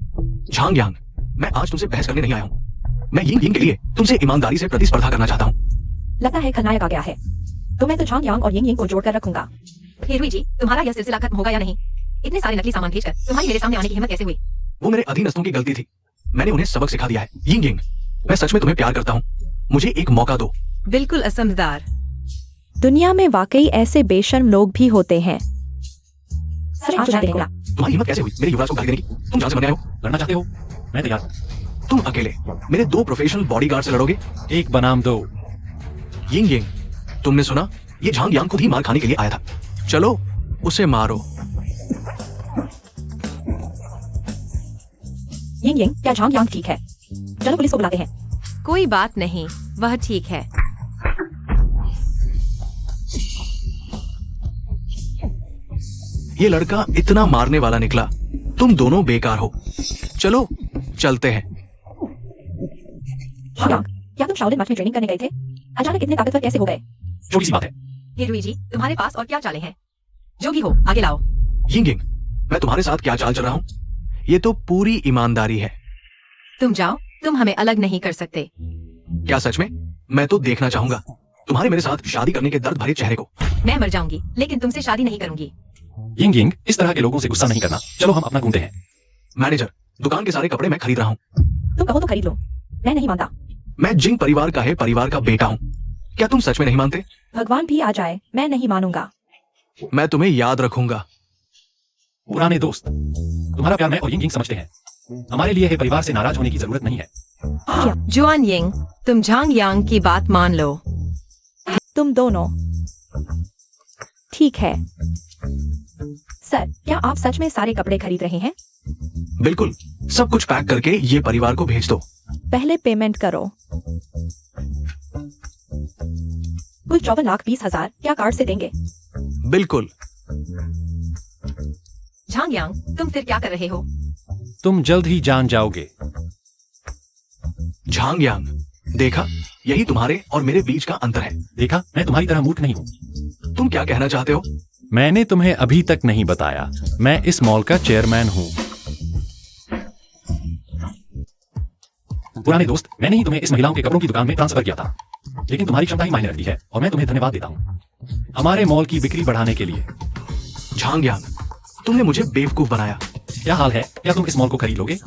झांगयांग, मैं आज तुमसे बहस करने नहीं आया हूँ। मैं यिंग के लिए तुमसे ईमानदारी से प्रतिस्पर्धा करना चाहता हूँ। लगता है खलनायक आ गया है। तो मैं तो झांगयांग और यिंग को जोड़कर रखूंगा। हिरुई जी, तुम्हारा यह सिलसिला खत्म होगा या नहीं? इतने सारे नकली सामान भेजकर तुम्हारी मेरे सामने आने की हिम्मत कैसे हुई? वो मेरे अधीनस्थों की गलती थी। मैंने उन्हें सबक सिखा दिया है। यिंग, मैं सच में तुम्हें प्यार करता हूँ। मुझे एक मौका दो। बिल्कुल असमझदार। दुनिया में वाकई ऐसे बेशर्म लोग भी होते हैं। तुम्हारी हिम्मत कैसे हुई मेरे युवराज को गाली देने की? तुम जहां से बनने आए हो? लड़ना चाहते हो? मैं तैयार हूं। तुम अकेले मेरे 2 प्रोफेशनल बॉडीगार्ड से लड़ोगे? एक बनाम 2। यिंग, तुमने सुना? ये झांगयांग खुद ही मार खाने के लिए आया था। चलो उसे मारो। यिंग, क्या झांगयांग ठीक है? चलो पुलिस को बुलाते हैं। कोई बात नहीं, वह ठीक है। ये लड़का इतना मारने वाला निकला। तुम दोनों बेकार हो। चलो चलते हैं। शियांग, क्या तुम शाओलिन मठ में ट्रेनिंग करने गए थे? अचानक इतने ताकतवर कैसे हो गए? छोटी सी बात है। हिरुई जी, तुम्हारे पास और क्या चालें हैं? जो भी हो, आगे लाओ। यिंगिंग, मैं तुम्हारे साथ क्या चाल चल रहा हूँ? ये तो पूरी ईमानदारी है। तुम जाओ, तुम हमें अलग नहीं कर सकते। क्या सच में? मैं तो देखना चाहूंगा तुम्हारे मेरे साथ शादी करने के दर्द भरे चेहरे को। मैं मर जाऊंगी, लेकिन तुमसे शादी नहीं करूंगी। यिंग यिंग, इस तरह के लोगों से गुस्सा नहीं करना। चलो हम अपना घूमते हैं। मैनेजर, दुकान के सारे कपड़े मैं खरीद रहा हूँ। तुम कहो तो खरीद लो। मैं नहीं मानता। मैं जिंग परिवार का है, परिवार का बेटा हूँ। क्या तुम सच में नहीं मानते? भगवान भी आ जाए, मैं नहीं मानूंगा। मैं तुम्हें याद रखूंगा। पुराने दोस्त, तुम्हारा प्यार मैं और यिंग यिंग समझते हैं। हमारे लिए है परिवार से नाराज होने की जरूरत नहीं है। जुआन यिंग, तुम झांग यांग की बात मान लो। तुम दोनों। ठीक है। सर, क्या आप सच में सारे कपड़े खरीद रहे हैं? बिल्कुल, सब कुछ पैक करके ये परिवार को भेज दो। पहले पेमेंट करो। कुल 54,20,000 क्या कार्ड से देंगे? बिल्कुल। झांग यांग, तुम फिर क्या कर रहे हो? तुम जल्द ही जान जाओगे। झांग यांग, देखा, यही तुम्हारे और मेरे बीच का अंतर है। देखा, मैं तुम्हारी तरह मूर्ख नहीं हूँ। तुम क्या कहना चाहते हो? मैंने तुम्हें अभी तक नहीं बताया, मैं इस मॉल का चेयरमैन हूँ। पुराने दोस्त, मैंने ही तुम्हें इस महिलाओं के कपड़ों की दुकान में ट्रांसफर किया था, लेकिन तुम्हारी क्षमता ही मायने रखती है और मैं तुम्हें धन्यवाद देता हूँ हमारे मॉल की बिक्री बढ़ाने के लिए। झांग यांग, तुमने मुझे बेवकूफ बनाया। क्या हाल है? क्या तुम इस मॉल को खरीद लोगे?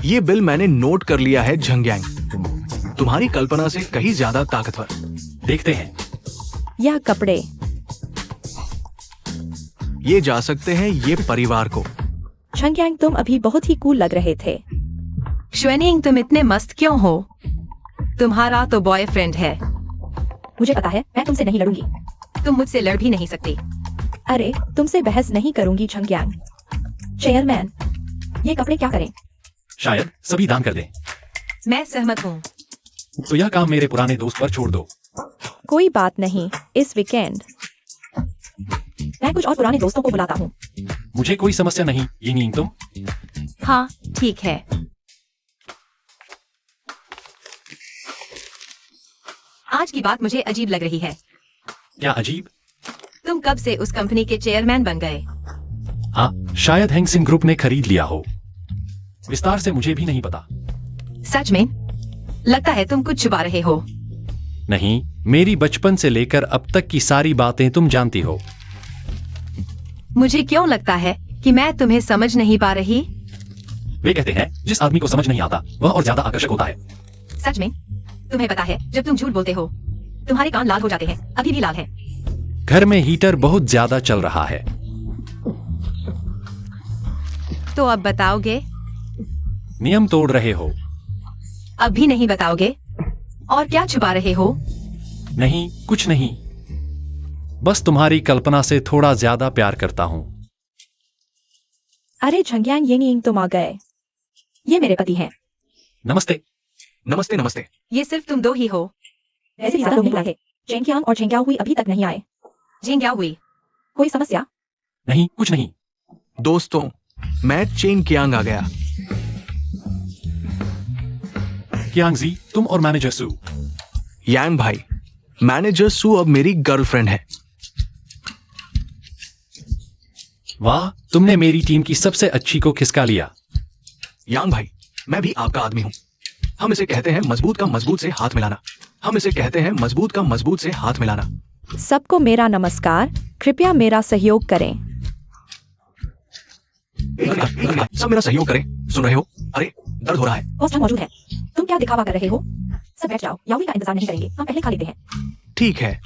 ये बिल मैंने नोट कर लिया है झंग यांग। तुम्हारी कल्पना से कहीं ज्यादा ताकतवर। देखते हैं। यह कपड़े। ये जा सकते हैं ये परिवार को। छंग्यांग, तुम अभी बहुत ही कूल लग रहे थे। श्वेनिंग, तुम इतने मस्त क्यों हो? तुम्हारा तो बॉयफ्रेंड है। मुझे पता है, मैं तुमसे नहीं लड़ूंगी। तुम मुझसे लड़ भी नहीं सकते। अरे, तुमसे बहस नहीं करूंगी छंग्यांग। चेयरमैन, ये कपड़े क्या करें? शायद सभी दान कर दें। मैं सहमत हूँ। तो यह काम मेरे पुराने दोस्त पर छोड़ दो। कोई बात नहीं, इस वीकेंड। मैं कुछ और पुराने दोस्तों को बुलाता हूँ। मुझे कोई समस्या नहीं। यिंग यिंग, तुम? हाँ, ठीक है। आज की बात मुझे अजीब लग रही है। क्या अजीब? तुम कब से उस कंपनी के चेयरमैन बन गए? हाँ, शायद हैंगसिंग ग्रुप ने खरीद लिया हो। विस्तार से मुझे भी नहीं पता। सच में? लगता है तुम कुछ छुपा रहे हो। नहीं, मेरी बचपन से लेकर अब तक की सारी बातें तुम जानती हो। मुझे क्यों लगता है कि मैं तुम्हें समझ नहीं पा रही? वे कहते हैं जिस आदमी को समझ नहीं आता वह और ज्यादा आकर्षक होता है। सच में? तुम्हें पता है, जब तुम झूठ बोलते हो तुम्हारे कान लाल हो जाते हैं। अभी भी लाल है। घर में हीटर बहुत ज्यादा चल रहा है। तो अब बताओगे? नियम तोड़ रहे हो। अब भी नहीं बताओगे? और क्या छुपा रहे हो? नहीं, कुछ नहीं। बस तुम्हारी कल्पना से थोड़ा ज्यादा प्यार करता हूँ। अरे छंग्यांग, यिंग, तुम आ गए। ये मेरे पति हैं। नमस्ते। नमस्ते नमस्ते। ये सिर्फ तुम दो ही हो। वैसे भी ज्यादा लोग निकला है। चेंगियांग और चेंग्याओ हुई अभी तक नहीं आए। जिंग क्या हुई? कोई समस्या? नहीं, कुछ नहीं। दोस्तों, मैं चेन कियांग आ गया। कियांगजी, तुम और मैनेजर सू। यांग भाई, मैनेजर सू अब मेरी गर्लफ्रेंड है। वाह, तुमने मेरी टीम की सबसे अच्छी को खिसका लिया। यांग भाई, मैं भी आपका आदमी हूं। हम इसे कहते हैं मजबूत का मजबूत से हाथ मिलाना। हम इसे कहते हैं मजबूत का मजबूत से हाथ मिलाना। सबको मेरा नमस्कार। कृपया मेरा सहयोग करें। सब मेरा सहयोग करें। सुन रहे हो? अरे, दर्द हो रहा है। पोस्टर मौजूद है। तुम क्या दिखावा कर रहे हो? सब बैठ जाओ, यावी का इंतजार नहीं करेंगे, हम पहले खा लेते हैं। ठीक है।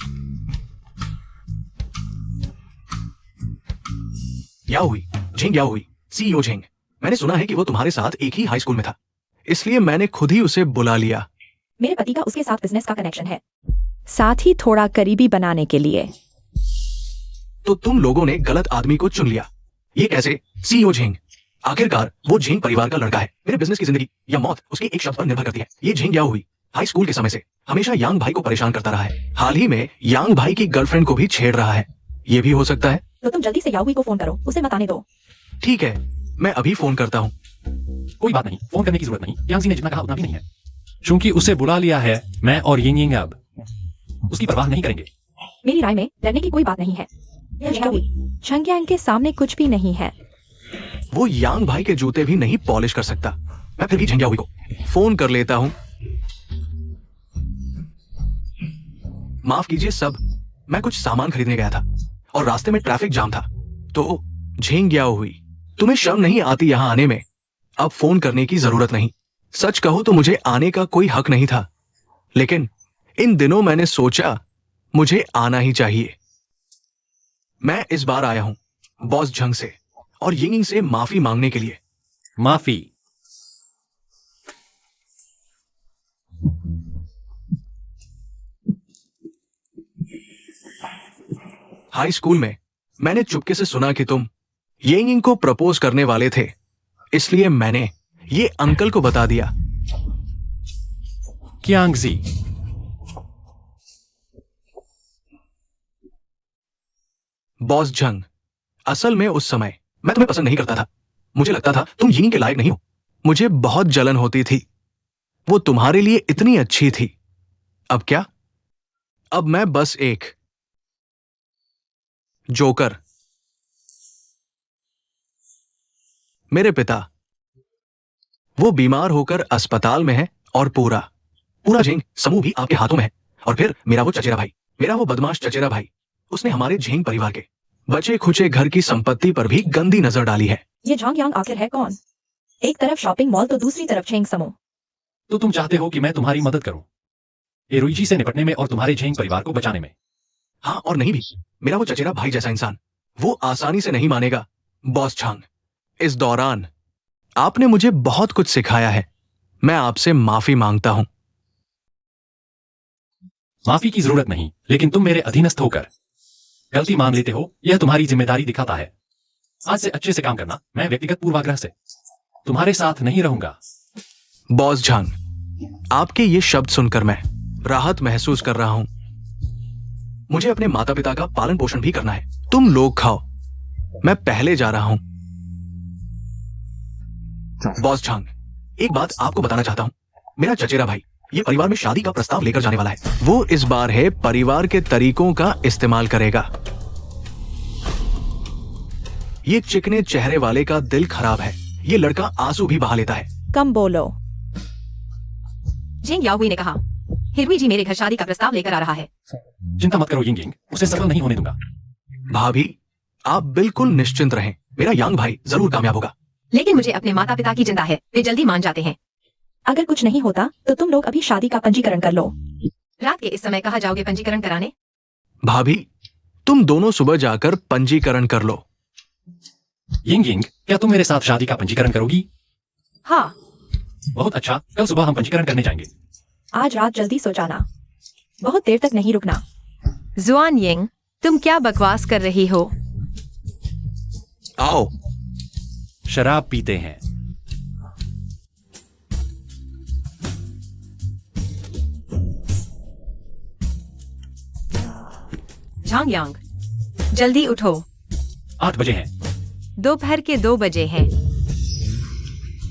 या हुई झिंग, या हुई सीईओ झिंग। मैंने सुना है कि वो तुम्हारे साथ एक ही हाई स्कूल में था, इसलिए मैंने खुद ही उसे बुला लिया। मेरे पति का उसके साथ बिजनेस का कनेक्शन है। साथ ही थोड़ा करीबी बनाने के लिए। तो तुम लोगों ने गलत आदमी को चुन लिया। ये कैसे? सीईओ झिंग, आखिरकार वो झिंग परिवार का लड़का है। मेरे बिजनेस की जिंदगी या मौत उसके एक शब्द पर निर्भर करती है। ये झिंग या हुई हाई स्कूल के समय से हमेशा यांग भाई को परेशान करता रहा है। हाल ही में यांग भाई की गर्लफ्रेंड को भी छेड़ रहा है। ये भी हो सकता है। तो तुम जल्दी से याहुई को फोन करो, उसे मत आने दो। ठीक है, मैं अभी फोन करता हूँ। कोई बात नहीं, फोन करने की जरूरत नहीं। यांगजी ने जितना कहा उतना भी नहीं है। चूंकि उसे बुला लिया है, मैं और यिंग यिंग अब उसकी परवाह नहीं करेंगे। मेरी राय में डरने की कोई बात नहीं है। याहुई, झंगयांग के सामने कुछ भी नहीं है। वो यांग भाई के जूते भी नहीं पॉलिश कर सकता। मैं फिर भी झंग्याहुई को फोन कर लेता हूं। माफ कीजिए सब, मैं कुछ सामान खरीदने गया था और रास्ते में ट्रैफिक जाम था, तो झंग्याहुई, तुम्हें शर्म नहीं आती यहां आने में? अब फोन करने की जरूरत नहीं। सच कहूं तो मुझे आने का कोई हक नहीं था, लेकिन इन दिनों मैंने सोचा मुझे आना ही चाहिए। मैं इस बार आया हूं बॉस झंग से और यिंग से माफी मांगने के लिए। माफी? हाई स्कूल में मैंने चुपके से सुना कि तुम यिंग को प्रपोज करने वाले थे, इसलिए मैंने ये अंकल को बता दिया। क्यांगजी, बॉस झंग, असल में उस समय मैं तुम्हें पसंद नहीं करता था। मुझे लगता था तुम यिंग के लायक नहीं हो। मुझे बहुत जलन होती थी, वो तुम्हारे लिए इतनी अच्छी थी। अब क्या? अब मैं बस एक जोकर। मेरे पिता, वो बीमार होकर अस्पताल में है और पूरा झेंग समूह भी आपके हाथों में है। और फिर मेरा वो चचेरा भाई, मेरा वो बदमाश चचेरा भाई, उसने हमारे झेंग परिवार के बचे खुचे घर की संपत्ति पर भी गंदी नजर डाली है। ये झांगयांग आखिर है कौन? एक तरफ शॉपिंग मॉल तो दूसरी तरफ झेंग समूह। तो तुम चाहते हो कि मैं तुम्हारी मदद करूं एरुइची से निपटने में और तुम्हारे झेंग परिवार को बचाने में? हाँ और नहीं भी। मेरा वो चचेरा भाई जैसा इंसान वो आसानी से नहीं मानेगा। बॉस झांग, इस दौरान आपने मुझे बहुत कुछ सिखाया है। मैं आपसे माफी मांगता हूं। माफी की जरूरत नहीं, लेकिन तुम मेरे अधीनस्थ होकर गलती मान लेते हो, यह तुम्हारी जिम्मेदारी दिखाता है। आज से अच्छे से काम करना। मैं व्यक्तिगत पूर्वाग्रह से तुम्हारे साथ नहीं रहूंगा। बॉस झांग, आपके ये शब्द सुनकर मैं राहत महसूस कर रहा हूं। मुझे अपने माता पिता का पालन पोषण भी करना है। तुम लोग खाओ, मैं पहले जा रहा हूं। बॉस झांग, एक बात आपको बताना चाहता हूं। मेरा चचेरा भाई ये परिवार में शादी का प्रस्ताव लेकर जाने वाला है। वो इस बार है परिवार के तरीकों का इस्तेमाल करेगा। ये चिकने चेहरे वाले का दिल खराब है। ये लड़का आंसू भी बहा लेता है। कम बोलो। झेंग याहुई ने कहा, हिरुई मेरे घर शादी का प्रस्ताव लेकर आ रहा है। चिंता मत करो यिंग यिंग, उसे सफल नहीं होने दूंगा। भाभी, आप बिल्कुल निश्चिंत रहें। मेरा यांग भाई जरूर कामयाब होगा। लेकिन मुझे अपने माता पिता की चिंता है, वे जल्दी मान जाते हैं। अगर कुछ नहीं होता तो तुम लोग अभी शादी का पंजीकरण कर लो। रात के इस समय कहाँ जाओगे पंजीकरण कराने? भाभी, तुम दोनों सुबह जाकर पंजीकरण कर लो। यिंग यिंग, क्या तुम मेरे साथ शादी का पंजीकरण करोगी? हाँ, बहुत अच्छा, कल सुबह हम पंजीकरण करने जाएंगे। आज रात जल्दी सो जाना, बहुत देर तक नहीं रुकना। जुआन यिंग, तुम क्या बकवास कर रही हो? आओ। शराब पीते हैं। झांगयांग, जल्दी उठो। 8 बजे हैं। दोपहर के 2 बजे हैं।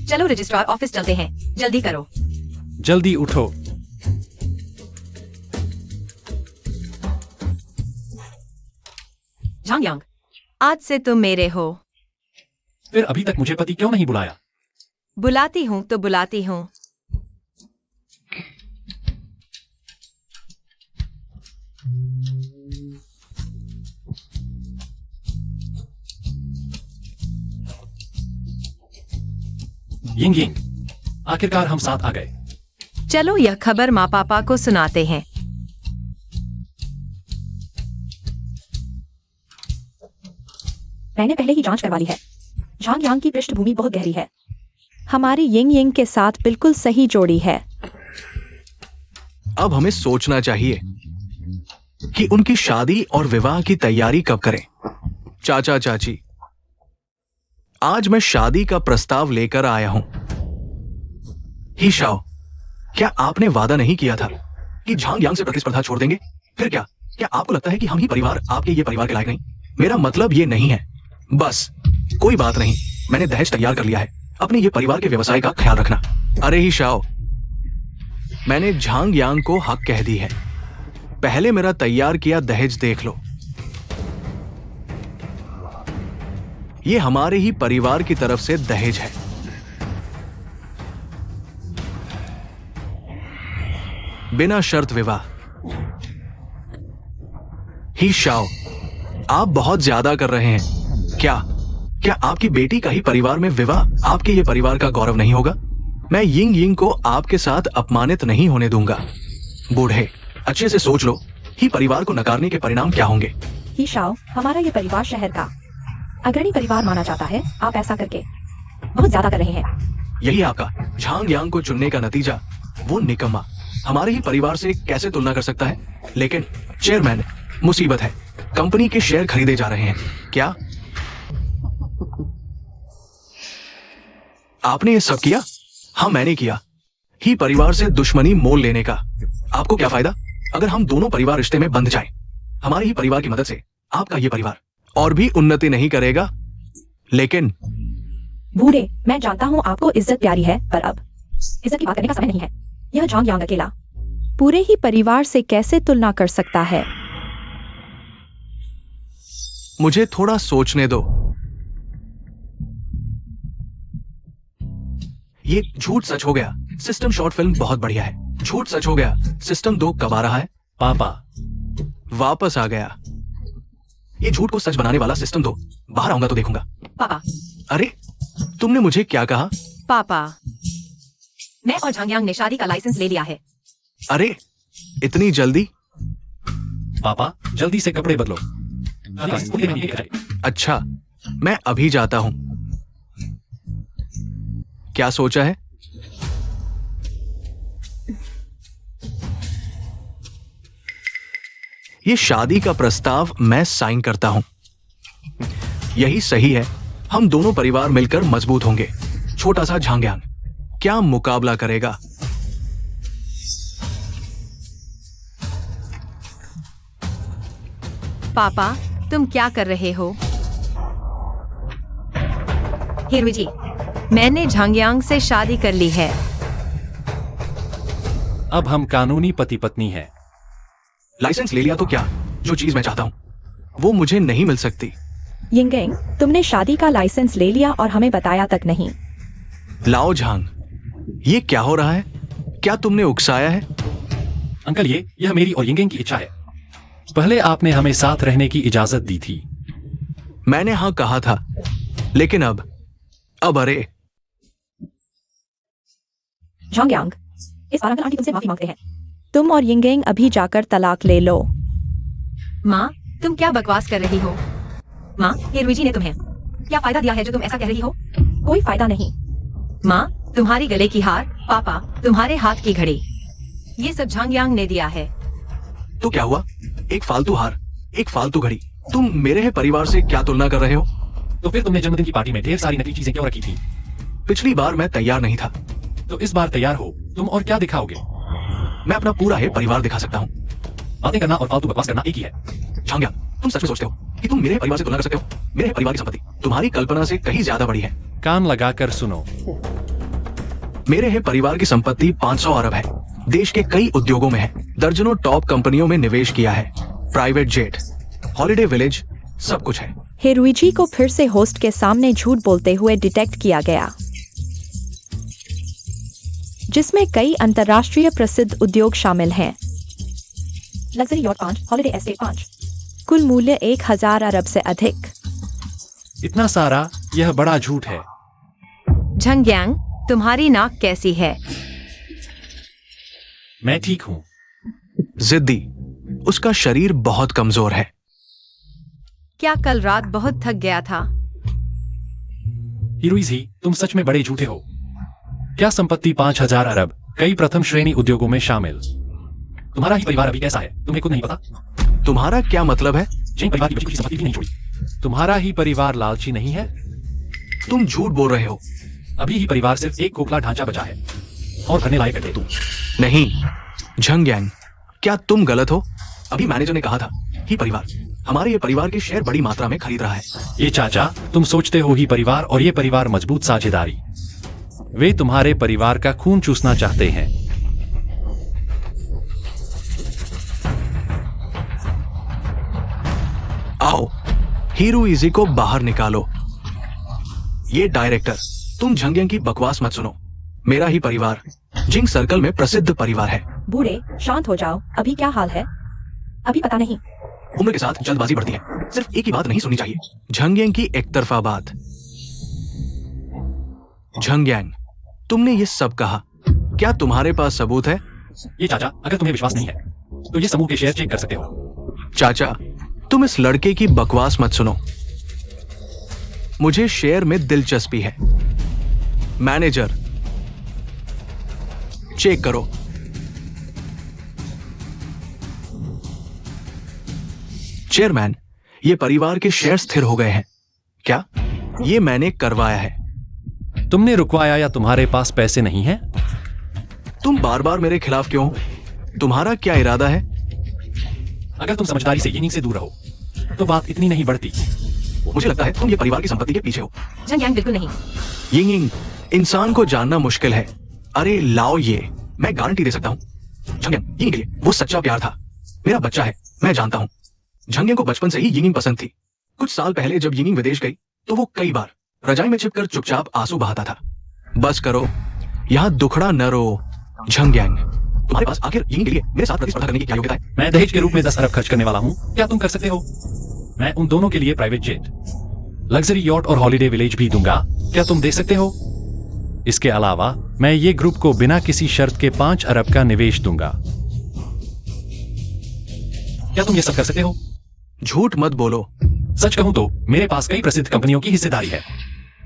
चलो रजिस्ट्रार ऑफिस चलते हैं, जल्दी करो। जल्दी उठो। झांगयांग, आज से तुम मेरे हो। फिर अभी तक मुझे पति क्यों नहीं बुलाया? बुलाती हूँ तो बुलाती हूँ। यिंग यिंग, आखिरकार हम साथ आ गए। चलो यह खबर माँ पापा को सुनाते हैं। मैंने पहले ही जांच करवा ली है। झांगयांग की पृष्ठभूमि बहुत गहरी है। हमारी यिंग यिंग के साथ बिल्कुल सही जोड़ी है। अब हमें सोचना चाहिए कि उनकी शादी और विवाह की तैयारी कब करें। चाचा चाची, आज मैं शादी का प्रस्ताव लेकर आया हूं। ही शाओ, क्या आपने वादा नहीं किया था कि झांगयांग से प्रतिस्पर्धा छोड़ देंगे? फिर क्या आपको लगता है कि हम ही परिवार आपके ये परिवार के लायक नहीं? मेरा मतलब ये नहीं है। बस कोई बात नहीं, मैंने दहेज तैयार कर लिया है। अपने ये परिवार के व्यवसाय का ख्याल रखना। अरे ही शाओ, मैंने झांग यांग को हक कह दी है। पहले मेरा तैयार किया दहेज देख लो। ये हमारे ही परिवार की तरफ से दहेज है। बिना शर्त विवाह। ही शाओ, आप बहुत ज्यादा कर रहे हैं। क्या आपकी बेटी का ही परिवार में विवाह आपके ये परिवार का गौरव नहीं होगा? मैं यिंग यिंग को आपके साथ अपमानित नहीं होने दूंगा। बूढ़े, अच्छे से सोच लो, ही परिवार को नकारने के परिणाम क्या होंगे। ही शाओ, हमारा ये परिवार शहर का अग्रणी परिवार माना जाता है। आप ऐसा करके बहुत ज्यादा कर रहे हैं। यही आपका झांग यांग को चुनने का नतीजा। वो निकम्मा हमारे ही परिवार से कैसे तुलना कर सकता है? लेकिन चेयरमैन, मुसीबत है, कंपनी के शेयर खरीदे जा रहे हैं। क्या आपने ये सब किया? हाँ, मैंने किया। ही परिवार से दुश्मनी मोल लेने का आपको क्या फायदा? अगर हम दोनों परिवार रिश्ते में बंध जाएं, हमारे ही परिवार की मदद से आपका ये परिवार और भी उन्नति नहीं करेगा। लेकिन बूढ़े, मैं जानता हूँ आपको इज्जत प्यारी है, पर अब इज्जत की बात करने का समय नहीं है। यह झांग यांग अकेला पूरे ही परिवार से कैसे तुलना कर सकता है? मुझे थोड़ा सोचने दो। ये झूठ सच हो गया। सिस्टम शॉर्ट फिल्म बहुत बढ़िया है। झूठ सच हो गया। सिस्टम 2 कब आ रहा है? पापा, वापस आ गया। ये झूठ को सच बनाने वाला सिस्टम 2 बाहर आऊंगा तो देखूंगा। पापा, अरे, तुमने मुझे क्या कहा? पापा, मैं और झांगयांग ने शादी का लाइसेंस ले लिया है। अरे, इतनी जल्दी? पापा, जल्दी से कपड़े बदलो। अच्छा, मैं अभी जाता हूं। क्या सोचा है? ये शादी का प्रस्ताव मैं साइन करता हूं। यही सही है। हम दोनों परिवार मिलकर मजबूत होंगे। छोटा सा झांग यांग क्या मुकाबला करेगा? पापा, तुम क्या कर रहे हो? हिरुई जी, मैंने झांगयांग से शादी कर ली है। अब हम कानूनी पति पत्नी हैं। लाइसेंस ले लिया तो क्या? जो चीज मैं चाहता हूं वो मुझे नहीं मिल सकती। यिंगयिंग, तुमने शादी का लाइसेंस ले लिया और हमें बताया तक नहीं। लाओ झांग, ये क्या हो रहा है? क्या तुमने उकसाया है? अंकल, यह मेरी और यिंगयिंग की इच्छा है। पहले आपने हमें साथ रहने की इजाजत दी थी। मैंने हाँ कहा था, लेकिन अब अरे, झांग यांग, इस बार अंकल आंटी तुमसे माफी मांगते हैं। तुम और यिंगयिंग अभी जाकर तलाक ले लो। माँ, तुम क्या बकवास कर रही हो? माँ, हिरुई जी ने तुम्हें क्या फायदा दिया है जो तुम ऐसा कह रही हो? कोई फायदा नहीं। माँ, तुम्हारी गले की हार, पापा, तुम्हारे हाथ की घड़ी, ये सब झांगयांग ने दिया है। तो क्या हुआ? एक फालतू हार, एक फालतू घड़ी। तुम मेरे ही परिवार से क्या तुलना कर रहे हो? तो फिर तुमने जन्मदिन की पार्टी में ढेर सारी नकली चीजें क्यों रखी थी? पिछली बार मैं तैयार नहीं था। तो इस बार तैयार हो। तुम और क्या दिखाओगे? मैं अपना पूरा है परिवार दिखा सकता हूँ। बातें करना और फालतू बकवास करना एक ही है। झांग यांग, तुम सच में सोचते हो कि तुम मेरे परिवार से तुलना कर सकते हो? मेरे परिवार की संपत्ति तुम्हारी कल्पना से कहीं ज्यादा बड़ी है। कान लगाकर सुनो। मेरे है परिवार की संपत्ति 500 अरब है। देश के कई उद्योगों में है। दर्जनों टॉप कंपनियों में निवेश किया है। प्राइवेट जेट, हॉलिडे विलेज, सब कुछ है। हिरुइची को फिर से होस्ट के सामने झूठ बोलते हुए डिटेक्ट किया गया, जिसमें कई अंतर्राष्ट्रीय प्रसिद्ध उद्योग शामिल हैं। Luxury yacht 5, holiday estate 5। कुल मूल्य 1000 अरब से अधिक। इतना सारा, यह बड़ा झूठ है। झांगयांग, तुम्हारी नाक कैसी है? मैं ठीक हूँ। जिद्दी, उसका शरीर बहुत कमजोर है। क्या कल रात बहुत थक गया था? हिरुई जी, तुम सच में बड़े झूठे हो। क्या संपत्ति 5000 अरब, कई प्रथम श्रेणी उद्योगों में शामिल। तुम्हारा ही परिवार अभी कैसा है, तुम्हें खुद नहीं पता? तुम्हारा क्या मतलब है? जैन परिवार की बची खुची संपत्ति भी नहीं छोड़ी। तुम्हारा ही परिवार लालची नहीं है? तुम झूठ बोल रहे हो। अभी ही परिवार सिर्फ एक खोखला ढांचा बचा है और भरने लायक है तू। नहीं, झांग यांग, क्या तुम गलत हो? अभी मैनेजर ने कहा था ही परिवार हमारे ये परिवार के शेयर बड़ी मात्रा में खरीद रहा है। ये चाचा, तुम सोचते हो ही परिवार और ये परिवार मजबूत साझेदारी। वे तुम्हारे परिवार का खून चूसना चाहते हैं। आओ, हीरो इजी को बाहर निकालो। ये डायरेक्टर, तुम झंगयंग की बकवास मत सुनो। मेरा ही परिवार जिंग सर्कल में प्रसिद्ध परिवार है। बूढ़े, शांत हो जाओ। अभी क्या हाल है? अभी पता नहीं। उम्र के साथ जल्दबाजी बढ़ती है। सिर्फ एक ही बात नहीं सुननी चाहिए। झंगयंग की एक तरफा बात। झंगयंग, तुमने ये सब कहा, क्या तुम्हारे पास सबूत है? ये चाचा, अगर तुम्हें विश्वास नहीं है तो ये समूह के शेयर चेक कर सकते हो। चाचा, तुम इस लड़के की बकवास मत सुनो। मुझे शेयर में दिलचस्पी है। मैनेजर, चेक करो। चेयरमैन, ये परिवार के शेयर स्थिर हो गए हैं। क्या? ये मैंने करवाया है। तुमने रुकवाया या तुम्हारे पास पैसे नहीं है? तुम बार बार मेरे खिलाफ क्यों? तुम्हारा क्या इरादा है? अगर तुम समझदारी से यिंग से दूर रहो तो बात इतनी नहीं बढ़ती। मुझे लगता है तुम ये परिवार की संपत्ति के पीछे हो। झंगयांग बिल्कुल नहीं। यिंग, इंसान को जानना मुश्किल है। अरे लाओ, ये मैं गारंटी दे सकता हूँ। झंगयंग, यिंग के लिए वो सच्चा प्यार था। मेरा बच्चा है, मैं जानता हूँ। झंगयंग को बचपन से ही यिंग पसंद थी। कुछ साल पहले जब यिंग विदेश गई तो वो कई बार रजाई में छिपकर चुपचाप आंसू बहाता था। बस करो, यहाँ दुखड़ा न रो। झंगयंग, तुम्हारे पास आखिर यिंग के लिए मेरे साथ प्रतिस्पर्धा करने की क्या योग्यता है? मैं दहेज के रूप में 10 अरब खर्च करने वाला हूँ। क्या तुम कर सकते हो? मैं उन दोनों के लिए प्राइवेट जेट, लग्जरी यॉट और हॉलिडे विलेज भी दूंगा। क्या तुम दे सकते हो? इसके अलावा मैं ये ग्रुप को बिना किसी शर्त के 5 अरब का निवेश दूंगा। क्या तुम ये सब कर सकते हो? झूठ मत बोलो। सच कहूं तो मेरे पास कई प्रसिद्ध कंपनियों की हिस्सेदारी है।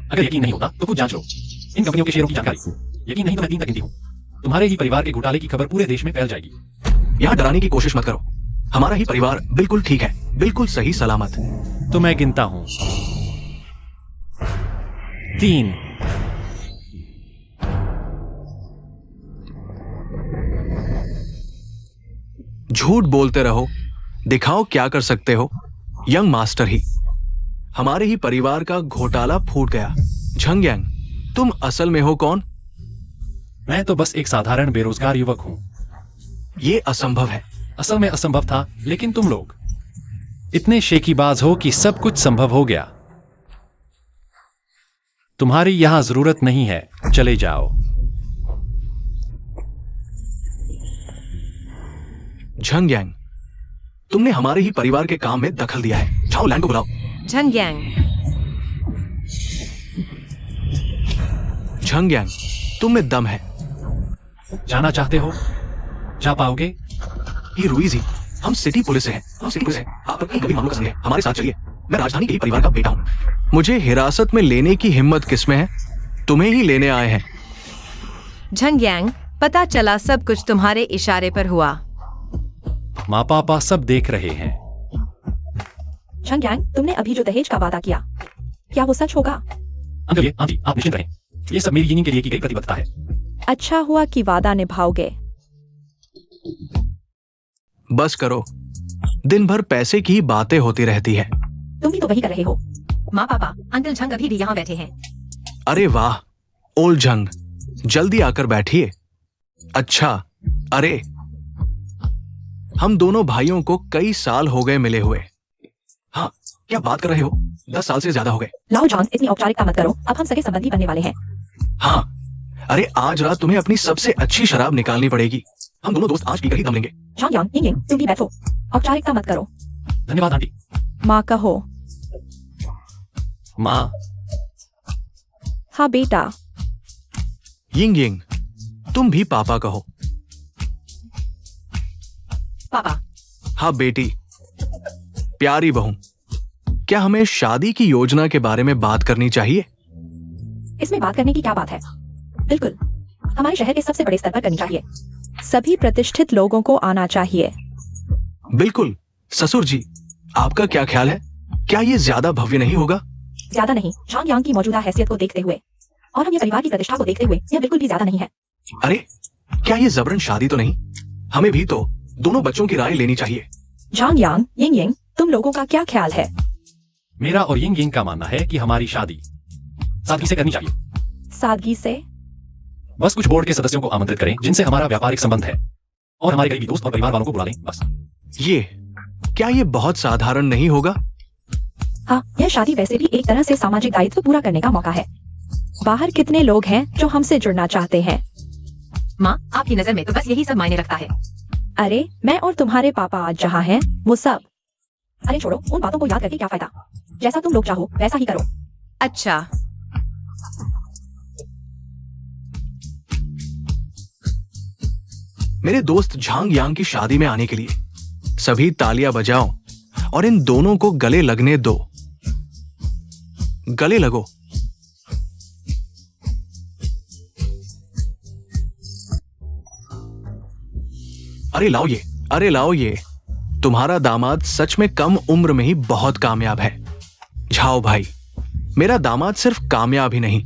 अगर यकीन नहीं होता तो खुद जांच लो इन कंपनियों के शेयरों की जानकारी। यकीन नहीं तो मैं 3 तक गिनती हूं। तुम्हारे ही परिवार के घोटाले की खबर पूरे देश में फैल जाएगी। यहाँ डराने की कोशिश मत करो। हमारा ही परिवार बिल्कुल ठीक है, बिल्कुल सही सलामत। तो मैं गिनता हूं। 3। झूठ बोलते रहो, दिखाओ क्या कर सकते हो। यंग मास्टर ही, हमारे ही परिवार का घोटाला फूट गया। झंगयंग, तुम असल में हो कौन? मैं तो बस एक साधारण बेरोजगार युवक हूं। ये असंभव है। असल में असंभव था, लेकिन तुम लोग इतने शेकीबाज हो कि सब कुछ संभव हो गया। तुम्हारी यहां जरूरत नहीं है, चले जाओ। झंगयंग, तुमने हमारे ही परिवार के काम में दखल दिया है। जाओ, लैंड को बुलाओ। झंगयांग, झंगयंग, तुम में दम है। जाना चाहते हो? जा पाओगे? ये रुईजी, हम सिटी पुलिस से हैं। हम सिटी पुलिस हैं। आप अपनी कभी मामलों का संदेह, हमारे साथ चलिए। मैं राजधानी के ही परिवार का बेटा हूं। मुझे हिरासत में लेने की हिम्मत किसमें है? तुम्हें ही लेने आए हैं। झंगयांग, पता चला सब कुछ तुम्हारे इशारे पर हुआ। माँ पापा सब देख रहे हैं। झंगयांग, तुमने अभी जो दहेज का वादा किया, क्या वो सच होगा? अंकल, ये आंटी, आप निश्चिंत रहें। ये सब मेरी यिंग के लिए की गई प्रतिबद्धता है। अच्छा हुआ कि वादा निभाओगे। बस करो, दिन भर पैसे की ही बातें होती रहती है। तुम भी तो वही कर रहे हो। माँ पापा, अंकल झंग अभी भी यहाँ बैठे हैं। अरे वाह, ओल्ड झंग, जल्दी आकर बैठिए। अच्छा, अरे हम दोनों भाइयों को कई साल हो गए मिले हुए। हाँ, क्या बात कर रहे हो? 10 साल से ज्यादा हो गए। लाओ जॉन, इतनी औपचारिकता मत करो। अब हम सगे संबंधी बनने वाले हैं। हाँ, अरे आज रात तुम्हें अपनी सबसे अच्छी शराब निकालनी पड़ेगी। हम दोनों दोस्त आज पीकर ही दम लेंगे। झंगयांग, यिंग, तुम भी बैठो। औपचारिकता मत करो। धन्यवाद आंटी। माँ कहो। माँ, हाँ बेटा। यिंग यिंग, तुम भी पापा कहो। पापा, हाँ बेटी, प्यारी बहू, क्या हमें शादी की योजना के बारे में बात करनी चाहिए? इसमें बात करने की क्या बात है? बिल्कुल, हमारे शहर के सबसे बड़े स्तर पर करनी चाहिए। सभी प्रतिष्ठित लोगों को आना चाहिए। बिल्कुल। ससुर जी, आपका क्या ख्याल है? क्या ये ज्यादा भव्य नहीं होगा? ज्यादा नहीं, झंगयांग की मौजूदा हैसियत को देखते हुए और हम ये परिवार की प्रतिष्ठा को देखते हुए यह बिल्कुल भी ज्यादा नहीं है। अरे, क्या ये जबरन शादी तो नहीं? हमें भी तो दोनों बच्चों की राय लेनी चाहिए। झंगयांग, यिंग यिंग, तुम लोगों का क्या ख्याल है? मेरा और यिंग यिंग का मानना है कि हमारी शादी सादगी से करनी चाहिए। सादगी से? बस कुछ बोर्ड के सदस्यों को आमंत्रित करें जिनसे हमारा व्यापारिक संबंध है, और हमारे करीबी दोस्त और परिवार वालों को बुला लें, बस। क्या ये बहुत साधारण नहीं होगा? हाँ, यह शादी वैसे भी एक तरह से सामाजिक दायित्व पूरा करने का मौका है। बाहर कितने लोग हैं जो हमसे जुड़ना चाहते हैं? माँ, आपकी नजर में तो बस यही सब मायने रखता है। अरे, मैं और तुम्हारे पापा आज जहाँ हैं, वो सब। अरे छोड़ो, उन बातों को याद करके क्या फायदा। जैसा तुम लोग चाहो वैसा ही करो। अच्छा, मेरे दोस्त झांग यांग की शादी में आने के लिए सभी तालियां बजाओ और इन दोनों को गले लगने दो। गले लगो। अरे लाओ ये। तुम्हारा दामाद सच में कम उम्र में ही बहुत कामयाब है। झाओ भाई, मेरा दामाद सिर्फ कामयाब ही नहीं।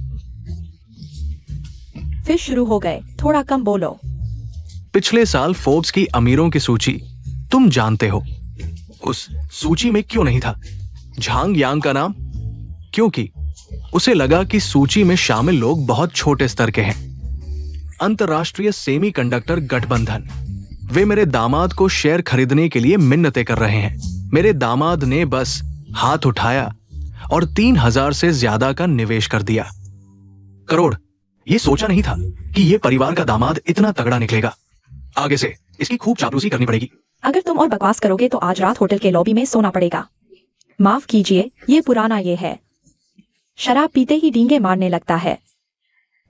फिर शुरू हो गए, थोड़ा कम बोलो। पिछले साल फोर्ब्स की अमीरों की सूची तुम जानते हो। उस सूची में क्यों नहीं था झांग यांग का नाम? क्योंकि उसे लगा कि सूची में शामिल लोग बहुत छोटे स्तर के हैं। अंतरराष्ट्रीय सेमीकंडक्टर गठबंधन, वे मेरे दामाद को शेयर खरीदने के लिए मिन्नतें कर रहे हैं। मेरे दामाद ने बस हाथ उठाया और 3,000 से ज्यादा का निवेश कर दिया। करोड़। ये सोचा नहीं था कि ये परिवार का दामाद इतना तगड़ा निकलेगा। आगे से इसकी खूब चापलूसी करनी पड़ेगी। अगर तुम और बकवास करोगे तो आज रात होटल के लॉबी में सोना पड़ेगा। माफ कीजिए, ये पुराना ये है। शराब पीते ही डींगे मारने लगता है।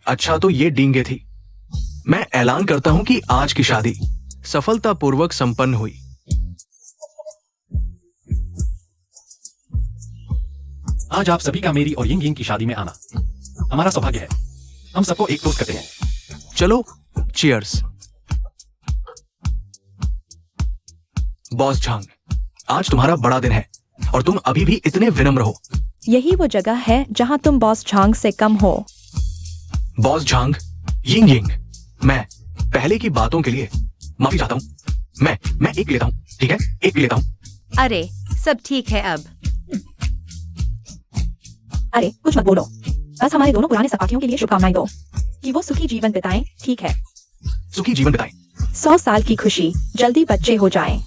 अच्छा, तो ये डींगे थी। मैं ऐलान करता हूं कि आज की शादी सफलतापूर्वक संपन्न हुई। आज आप सभी का मेरी और यिंग यिंग की शादी में आना हमारा सौभाग्य है। हम सबको एक टोस्ट करते हैं। चलो, चीयर्स। बॉस झांग, आज तुम्हारा बड़ा दिन है और तुम अभी भी इतने विनम्र हो। यही वो जगह है जहां तुम बॉस झांग से कम हो। बॉस झांग, यिंग यिंग, मैं पहले की बातों के लिए माफी चाहता हूं। मैं एक लेता हूं, ठीक है? एक लेता हूं। अरे सब ठीक है अब। अरे कुछ मत बोलो, बस हमारे दोनों पुराने सपाटियों के लिए शुभकामनाएं दो कि वो सुखी जीवन बिताएं, ठीक है? सुखी जीवन बिताएं। 100 साल की खुशी, जल्दी बच्चे हो जाएं।